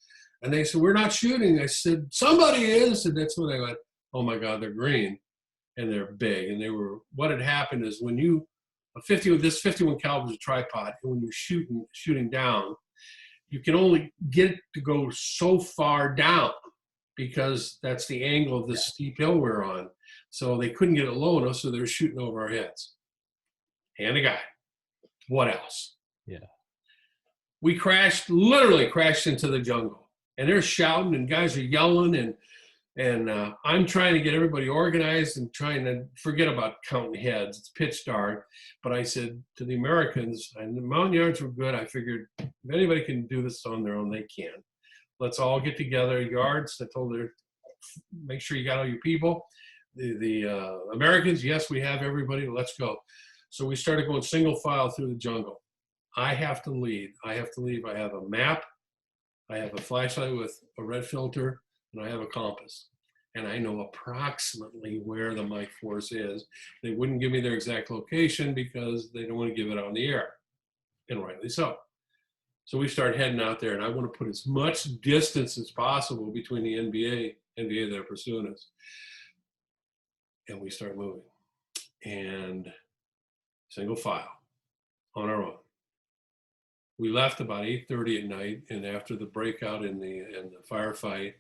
and they said we're not shooting. I said somebody is, and that's when I went, oh my God, they're green, and they're big, and they were. What had happened is when this 51 caliber is a tripod, and when you're shooting down. You can only get it to go so far down because that's the angle of the steep hill we're on. So they couldn't get it low enough, so they were shooting over our heads. Hand of God. What else? Yeah. We literally crashed into the jungle. And they're shouting and guys are yelling and I'm trying to get everybody organized and trying to forget about counting heads. It's pitch dark. But I said to the Americans, and the Mountaineers were good, I figured if anybody can do this on their own, they can. Let's all get together, yards. I told her, make sure you got all your people. The Americans, yes, we have everybody. Let's go. So we started going single file through the jungle. I have to lead. I have a map. I have a flashlight with a red filter. And I have a compass. and I know approximately where the Mike Force is. They wouldn't give me their exact location because they don't want to give it out in the air, and rightly so. So we start heading out there, and I want to put as much distance as possible between the NVA that are pursuing us. And we start moving, and single file on our own. We left about 8:30 at night, and after the breakout in the firefight,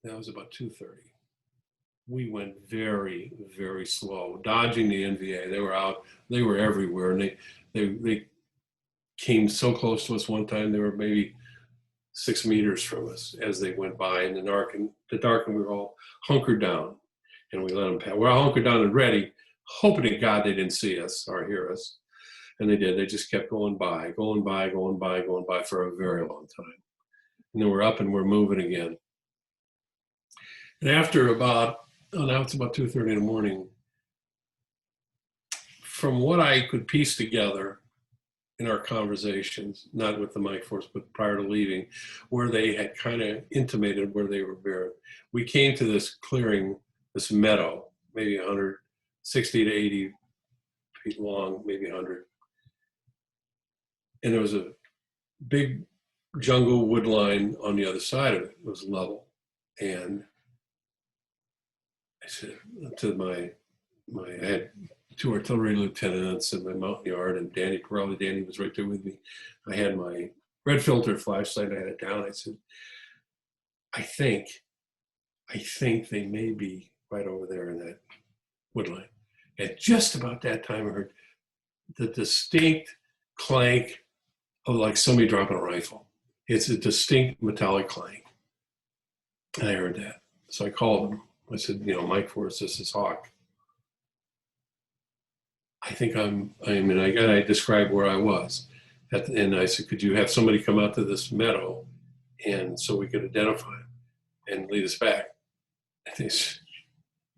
that was about 2:30. We went very, very slow, dodging the NVA. They were out, they were everywhere, and they came so close to us one time. They were maybe 6 meters from us as they went by in the dark, and we were all hunkered down, and we let them pass. We're all hunkered down and ready, hoping to God they didn't see us or hear us. And they did. They just kept going by for a very long time. And then we're up and we're moving again. And after about, now it's about 2:30 in the morning, from what I could piece together in our conversations, not with the Mike Force, but prior to leaving, where they had kind of intimated where they were buried, we came to this clearing, this meadow, maybe 160 to 80 feet long, maybe 100. And there was a big jungle wood line on the other side of it. It was level. And I said to I had 2 artillery lieutenants and my mountain yard, and Danny was right there with me. I had my red filter flashlight. I had it down. I said, I think they may be right over there in that wood line. At just about that time, I heard the distinct clank of like somebody dropping a rifle. It's a distinct metallic clank. And I heard that. So I called him. I said, Mike Force, this is Hawk. I think and I described where I was. And I said, could you have somebody come out to this meadow and so we could identify him and lead us back? And they said,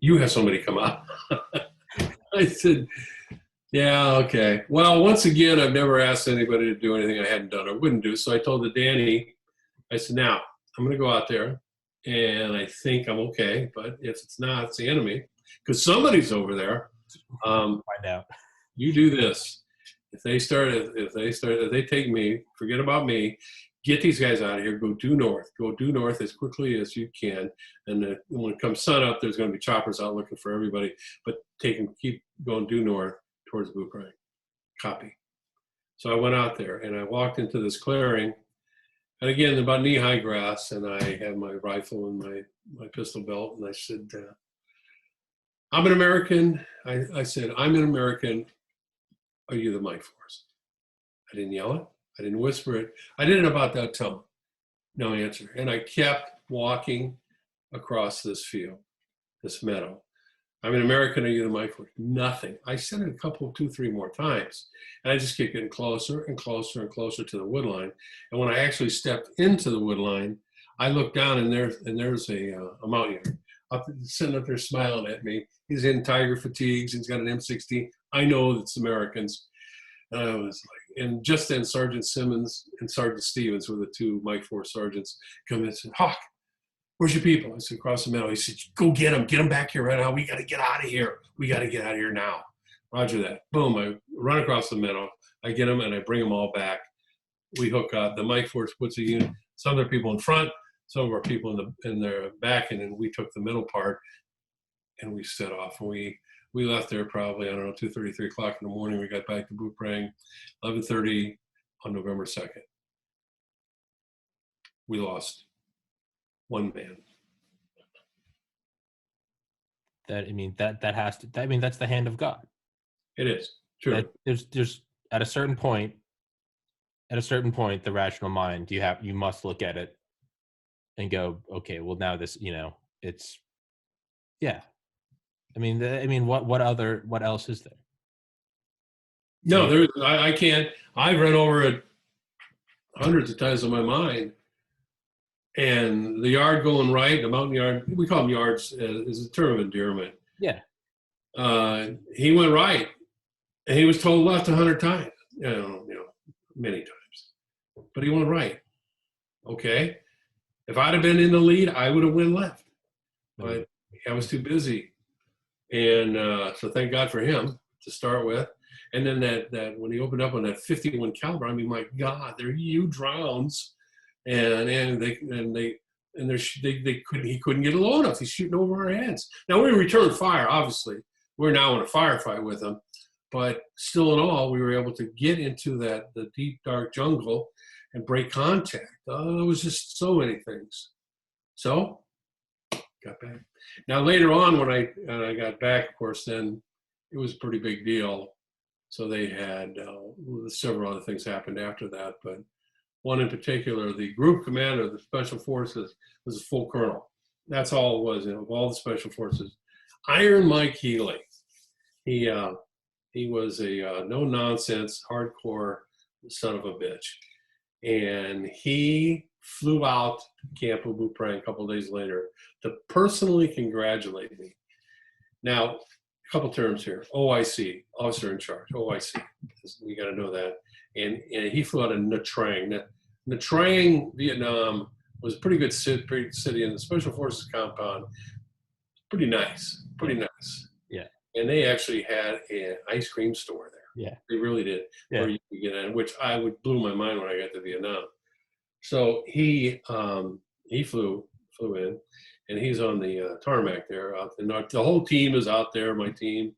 you have somebody come out. I said, yeah, okay. Well, once again, I've never asked anybody to do anything I hadn't done or wouldn't do. So I told Danny, I said, now, I'm going to go out there, and I think I'm okay. But if it's not, it's the enemy, because somebody's over there. Find out. You do this. If they take me, forget about me. Get these guys out of here. Go due north. Go due north as quickly as you can. And when it comes sun up, there's going to be choppers out looking for everybody. But keep going due north towards Bucharest. Copy. So I went out there and I walked into this clearing, and again about knee-high grass, and I had my rifle and my pistol belt, and I said, I'm an American. I said, I'm an American. Are you the Mike Force? I didn't yell it. I didn't whisper it. I did it about that tone. No answer. And I kept walking across this field, this meadow. I'm an American. Are you the Mike Force? Nothing. I said it a couple, 2, 3 more times. And I just kept getting closer and closer and closer to the wood line. And when I actually stepped into the wood line, I looked down, and there's a mountaineer sitting up there smiling at me. He's in tiger fatigues. He's got an M16. I know it's Americans. And I was like, and just then Sergeant Simmons and Sergeant Stevens were the 2 Mike Force sergeants come in and said, Hawk, where's your people? I said, across the meadow. He said, go get them back here right now. We got to get out of here. We got to get out of here now. Roger that. Boom, I run across the meadow. I get them and I bring them all back. We hook up. The Mike Force puts a unit, some of their people in front, some of our people in their back, and then we took the middle part and we set off. And we left there probably, 2:30, 3 o'clock in the morning. We got back to Bucharest 11:30 on November 2nd. We lost 1 man. That's the hand of God. It is true. There's at a certain point, the rational mind, you must look at it and go, okay, well now this, it's, yeah. What else is there? No, I can't. I've run over it hundreds of times in my mind. And the yard going right, the mountain yard, we call them yards, is a term of endearment. Yeah. He went right, and he was told left 100 times, many times. But he went right. Okay. If I'd have been in the lead, I would have went left. But I was too busy. And so thank God for him to start with. And then that when he opened up on that 51 caliber, I mean, my God, they're huge rounds, and he couldn't get it low enough. He's shooting over our heads. Now we returned fire, obviously. We're now in a firefight with him, but still in all, we were able to get into the deep dark jungle and break contact. It was just so many things. So got back. Now later on, when I got back, of course, then it was a pretty big deal. So they had several other things happened after that, but one in particular, the group commander of the Special Forces was a full colonel. That's all it was, of all the Special Forces. Iron Mike Healy. He was a no-nonsense, hardcore son of a bitch. And he flew out to Camp Ubu-Prang a couple of days later to personally congratulate me. Now, a couple terms here. OIC, officer in charge, OIC. We got to know that. And he flew out of Nha Trang. Nha Trang, Vietnam, was a pretty good city, and the Special Forces compound, pretty nice. Yeah. And they actually had an ice cream store there. Yeah. They really did. Yeah. Where you could get in, which blew my mind when I got to Vietnam. So he flew in, and he's on the tarmac there. The whole team is out there, my team,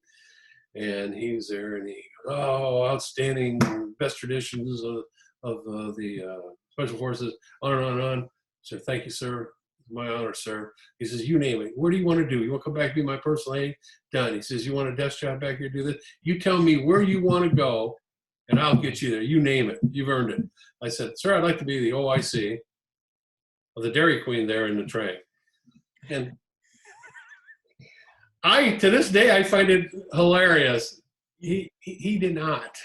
and he's there, and he goes, "Oh, outstanding, best traditions of the Special Forces, on and on and on." So thank you, sir. My honor, sir. He says, "You name it. Where do you want to do? You want to come back and be my personal aide?" Done. He says, "You want a desk job back here? Do this. You tell me where you want to go, and I'll get you there. You name it. You've earned it." I said, "Sir, I'd like to be the OIC of the Dairy Queen there in the train." And to this day, I find it hilarious. He did not.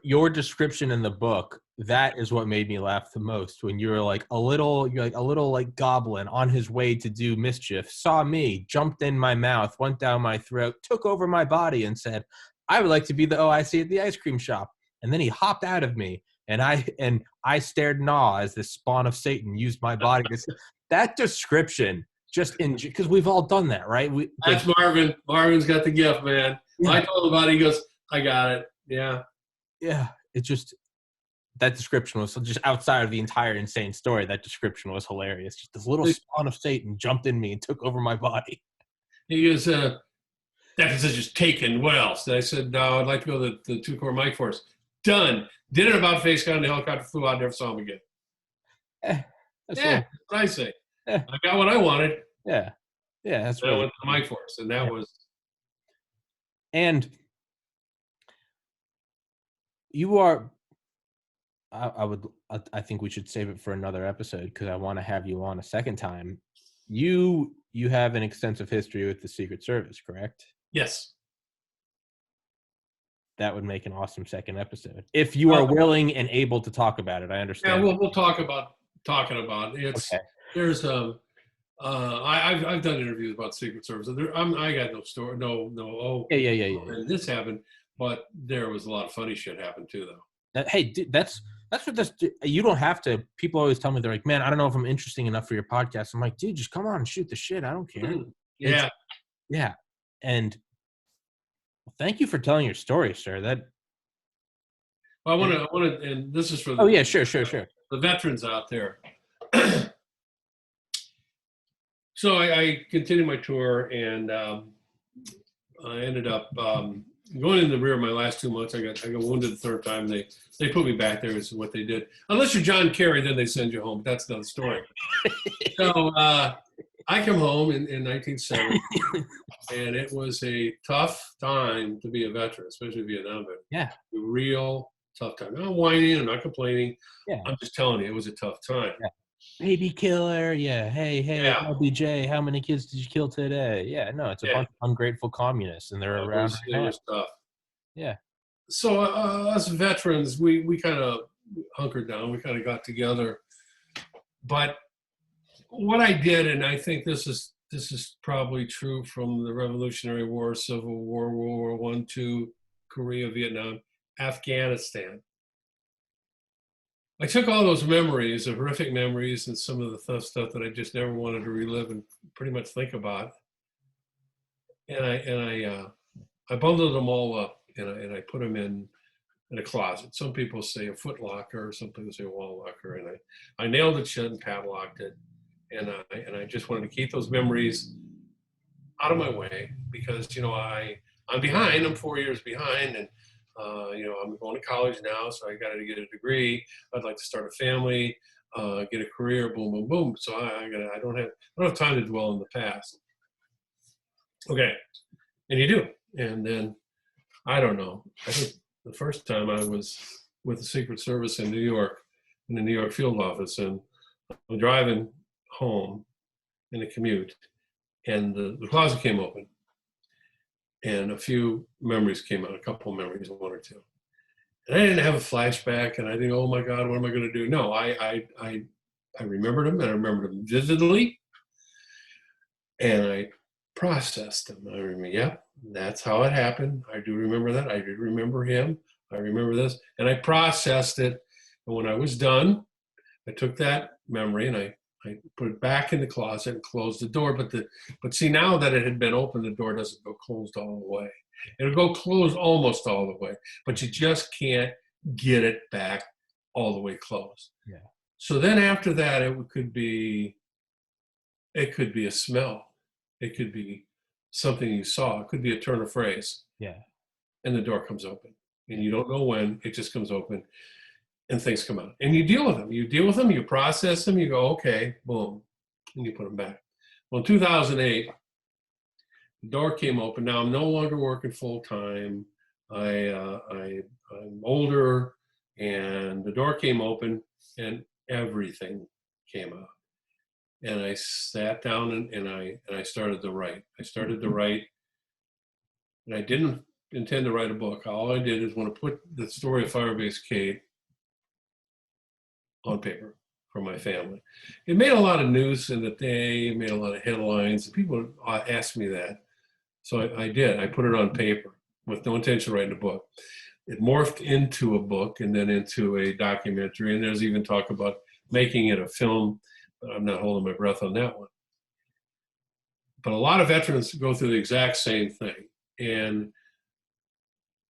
Your description in the book, that is what made me laugh the most. When you're like a little like goblin on his way to do mischief, saw me, jumped in my mouth, went down my throat, took over my body, and said, "I would like to be the OIC at the ice cream shop." And then he hopped out of me, and I stared in awe as the spawn of Satan used my body. That description, because we've all done that, right? That's Marvin. Marvin's got the gift, man. Yeah. I told him about it. He goes, "I got it." Yeah. Yeah. It just, that description was just outside of the entire insane story. That description was hilarious. Just this little spawn of Satan jumped in me and took over my body. He goes, "That is just taken. What else?" And I said, "No, I'd like to go to the 2-Corps Mike Force." Done. Did it about face, got in the helicopter, flew out, never saw him again. That's what I say. I got what I wanted. Yeah. That's I went to the Mike Force, and that was. And you are. I think we should save it for another episode because I want to have you on a second time. You have an extensive history with the Secret Service, correct? Yes. That would make an awesome second episode. If you are willing and able to talk about it, I understand. Yeah, we'll talk about talking about it. Okay. There's I've done interviews about Secret Service. I got no story, no. Oh, yeah. And this happened, but there was a lot of funny shit happened too, though. Hey, dude, that's what this. You don't have to. People always tell me, they're like, "Man, I don't know if I'm interesting enough for your podcast." I'm like, "Dude, just come on and shoot the shit. I don't care." Yeah. And thank you for telling your story, sir. Well, I want to, and this is for Oh yeah, sure. The veterans out there. So I continued my tour, and I ended up going in the rear my last 2 months. I got wounded the third time. They put me back there. Is what they did. Unless you're John Kerry, then they send you home. That's another story. So I come home in 1970, and it was a tough time to be a veteran, especially a Vietnam veteran. Yeah. A real tough time. I'm not whining. I'm not complaining. Yeah. I'm just telling you, it was a tough time. Yeah. Baby killer. Yeah. Hey, Yeah. LBJ, how many kids did you kill today? Yeah. No, it's a bunch of ungrateful communists, and they're around. Serious stuff. Yeah. So us veterans, we kind of hunkered down. We kind of got together. But what I did, and I think this is probably true from the Revolutionary War, Civil War, World War I, II, Korea, Vietnam, Afghanistan. I took all those memories, the horrific memories, and some of the stuff that I just never wanted to relive and pretty much think about, and I bundled them all up, and I put them in a closet. Some people say a foot locker, some people say a wall locker, and I nailed it shut and padlocked it, and I just wanted to keep those memories out of my way because I'm behind. I'm 4 years behind, and I'm going to college now, so I got to get a degree. I'd like to start a family, get a career, boom, boom, boom. So I don't have time to dwell in the past. Okay, and you do, and then I don't know. I think the first time I was with the Secret Service in New York, in the New York field office, and I'm driving home in a commute, and the closet came open, and a few memories came out, a couple memories, one or two. And I didn't have a flashback, and I didn't, oh my God, what am I going to do? No, I remembered them, and I remembered them vividly, and I processed them. I remember, yep, that's how it happened. I do remember that. I did remember him. I remember this, and I processed it. And when I was done, I took that memory and I put it back in the closet and closed the door. But see, now that it had been opened, the door doesn't go closed all the way. It'll go closed almost all the way, but you just can't get it back all the way closed. Yeah. So then after that, it could be a smell. It could be something you saw. It could be a turn of phrase. Yeah. And the door comes open. And you don't know when, it just comes open and things come out. And you deal with them. You process them, you go, okay, boom, and you put them back. Well, in 2008, the door came open. Now I'm no longer working full time. I'm older, and the door came open and everything came out. And I sat down and I started to write. And I didn't intend to write a book. All I did is want to put the story of Firebase Kate on paper for my family. It made a lot of news in the day, it made a lot of headlines. People asked me that. So I did. I put it on paper with no intention of writing a book. It morphed into a book and then into a documentary. And there's even talk about making it a film, but I'm not holding my breath on that one. But a lot of veterans go through the exact same thing. And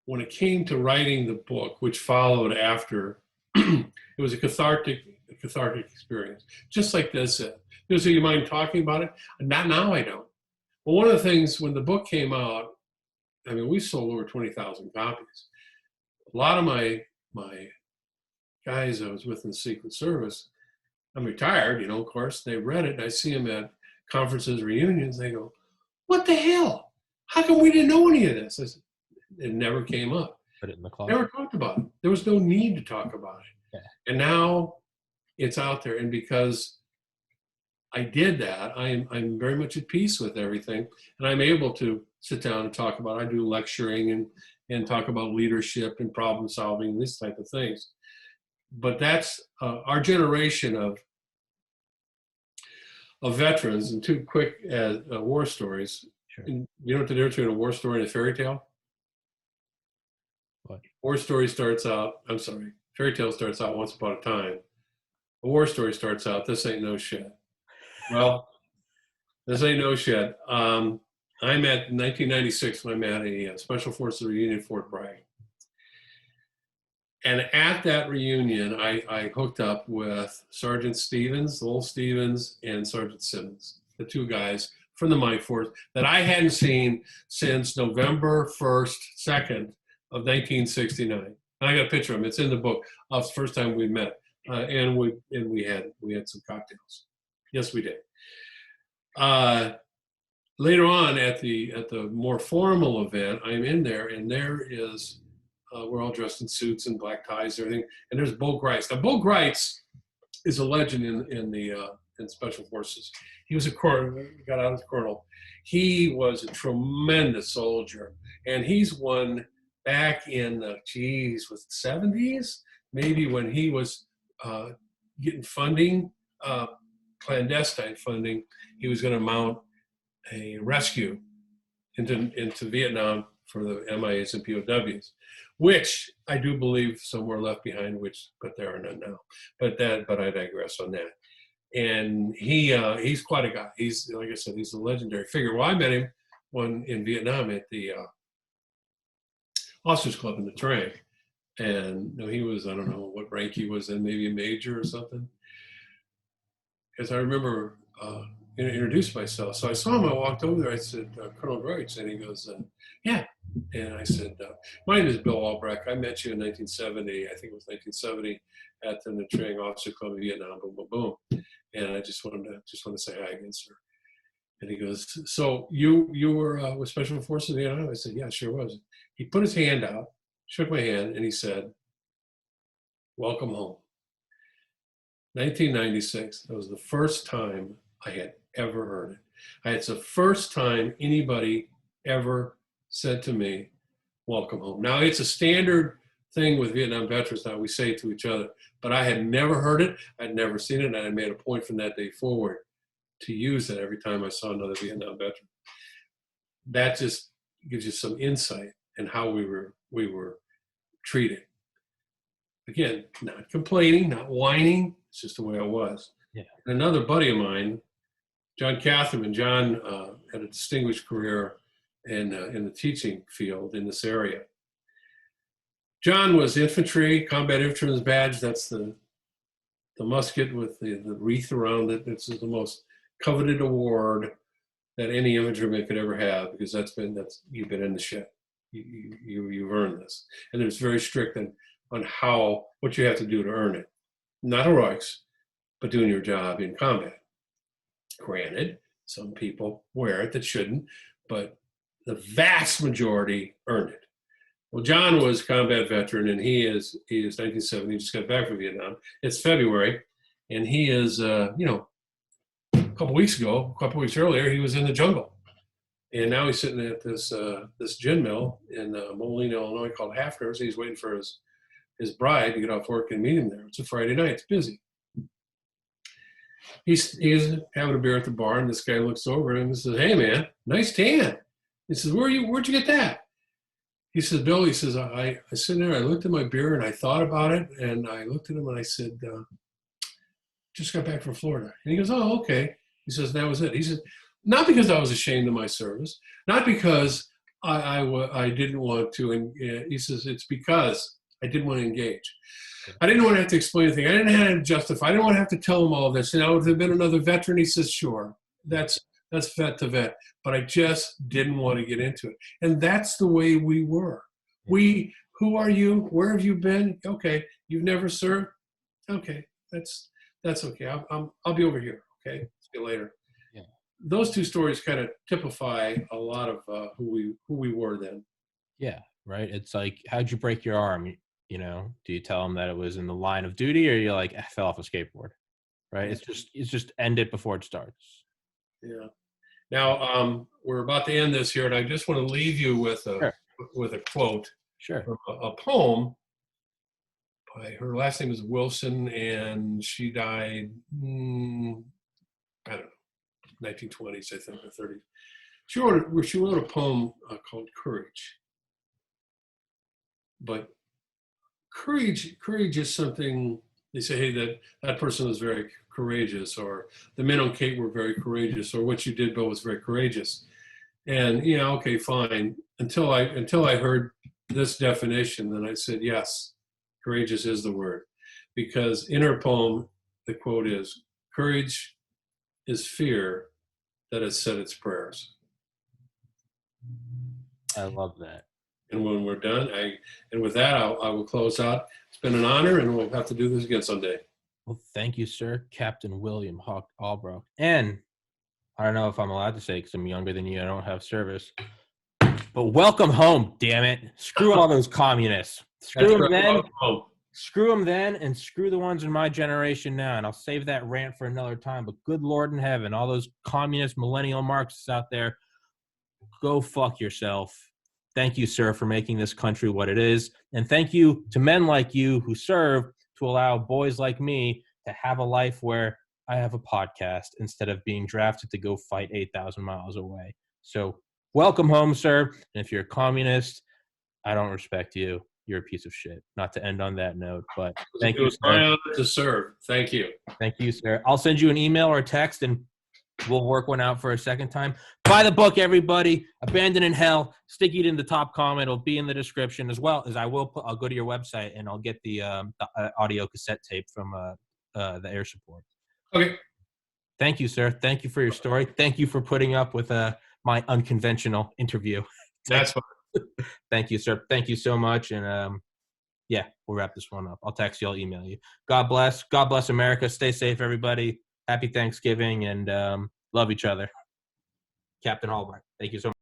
when it came to writing the book, which followed after, it was a cathartic experience. Just like this. Do you mind talking about it? Not now, I don't. Well, one of the things, when the book came out, I mean, we sold over 20,000 copies. A lot of my guys I was with in the Secret Service, I'm retired, of course, they read it. I see them at conferences, reunions, they go, what the hell? How come we didn't know any of this? I said, it never came up. Put it in the closet. Never talked about it. There was no need to talk about it. Yeah. And now it's out there. And because I did that, I'm very much at peace with everything. And I'm able to sit down and talk about it. I do lecturing and talk about leadership and problem solving, this type of things. But that's our generation of veterans. And two quick war stories. Sure. And you know what the difference between a war story and a fairy tale? What? Fairy tale starts out once upon a time. A war story starts out, this ain't no shit. Well, this ain't no shit. I'm at 1996 when I'm at a Special Forces reunion at Fort Bragg. And at that reunion, I hooked up with Sergeant Stevens, Lowell Stevens, and Sergeant Simmons, the two guys from the Mine Force that I hadn't seen since November 1st, 2nd of 1969. And I got a picture of them. It's in the book. It's the first time we met, and we had some cocktails. Yes, we did. Later on at the more formal event, I'm in there, and there is we're all dressed in suits and black ties and everything. And there's Bo Grice. Now, Bo Grice is a legend in Special Forces. He was a colonel, got out as a colonel. He was a tremendous soldier, and he's one back in the 70s, maybe, when he was getting funding, clandestine funding. He was going to mount a rescue into Vietnam for the MIAs and POWs, which I do believe some were left behind, but there are none now. But I digress on that. And he's quite a guy. He's, like I said, he's a legendary figure. Well, I met him in Vietnam at the Officers Club in the Trang. And he was, I don't know what rank he was in, maybe a major or something. Because I remember introduced myself. So I saw him, I walked over there, I said, Colonel Roach, and he goes, yeah. And I said, my name is Bill Albrecht. I met you in 1970, I think it was 1970, at the Nha Trang Officer Club in Vietnam, boom, boom, boom. And I just wanted to say hi again, sir. And he goes, so you were with Special Forces in Vietnam? I said, yeah, sure was. He put his hand out, shook my hand, and he said, welcome home. 1996, that was the first time I had ever heard it. It's the first time anybody ever said to me, welcome home. Now, it's a standard thing with Vietnam veterans now, we say it to each other, but I had never heard it, I'd never seen it, and I made a point from that day forward to use it every time I saw another Vietnam veteran. That just gives you some insight in how we were treated. Again, not complaining, not whining, it's just the way I was. Yeah. And another buddy of mine, John Catherman. John had a distinguished career in the teaching field in this area. John was infantry, combat infantryman's badge. That's the musket with the wreath around it. It's the most coveted award that any infantryman could ever have, because you've been in the shit. You've earned this. And it's very strict on what you have to do to earn it. Not heroics, but doing your job in combat. Granted, some people wear it that shouldn't, but the vast majority earned it. Well, John was a combat veteran, and he is 1970. He just got back from Vietnam. It's February, and he is, a couple weeks earlier, he was in the jungle. And now he's sitting at this gin mill in Moline, Illinois, called Hafner's. He's waiting for his bride to get off work and meet him there. It's a Friday night. It's busy. He's having a beer at the bar, and this guy looks over and says, hey, man, nice tan. He says, where'd you get that? He says, Bill, he says, I sit there, I looked at my beer, and I thought about it, and I looked at him, and I said, just got back from Florida. And he goes, oh, okay. He says, that was it. He said, not because I was ashamed of my service, not because I didn't want to, and he says, it's because I didn't want to engage. I didn't want to have to explain anything. I didn't have to justify. I didn't want to have to tell him all of this. And would have been another veteran. He says, sure, that's vet to vet. But I just didn't want to get into it. And that's the way we were. Who are you? Where have you been? Okay, you've never served? Okay, that's okay. I'll be over here. Okay, see you later. Yeah. Those two stories kind of typify a lot of who we were then. Yeah, right. It's like, how'd you break your arm? You know, do you tell them that it was in the line of duty, or you're like, I fell off a skateboard, right? It's just end it before it starts. Yeah. Now we're about to end this here, and I just want to leave you with a quote. Sure. From a poem by, her last name is Wilson, and she died, I don't know, 1920s, I think, or 30s. She wrote a poem called Courage. But courage is something, they say, hey, that person was very courageous, or the men on Cape were very courageous, or what you did, Bill, was very courageous. And okay, fine. Until I heard this definition, then I said, yes, courageous is the word. Because in her poem, the quote is, courage is fear that has said its prayers. I love that. And when we're done, and with that, I will close out. It's been an honor, and we'll have to do this again someday. Well, thank you, sir, Captain William Hawk Albrook. And I don't know if I'm allowed to say, because I'm younger than you, I don't have service, but welcome home, damn it. Screw all those communists. Screw them then, and screw the ones in my generation now. And I'll save that rant for another time. But good Lord in heaven, all those communist millennial Marxists out there, go fuck yourself. Thank you, sir, for making this country what it is. And thank you to men like you who serve to allow boys like me to have a life where I have a podcast instead of being drafted to go fight 8,000 miles away. So welcome home, sir. And if you're a communist, I don't respect you. You're a piece of shit. Not to end on that note, but thank you, It was my sir. honor to serve. Thank you. Thank you, sir. I'll send you an email or a text, and we'll work one out for a second time. Buy the book, everybody. Abandoned in Hell. Stick it in the top comment. It'll be in the description, as well as I'll go to your website and I'll get the audio cassette tape from the air support. Okay. Thank you, sir. Thank you for your story. Thank you for putting up with my unconventional interview. That's fine. Thank you, sir. Thank you so much. And yeah, we'll wrap this one up. I'll text you. I'll email you. God bless. God bless America. Stay safe, everybody. Happy Thanksgiving, and love each other. Captain Albright, thank you so much.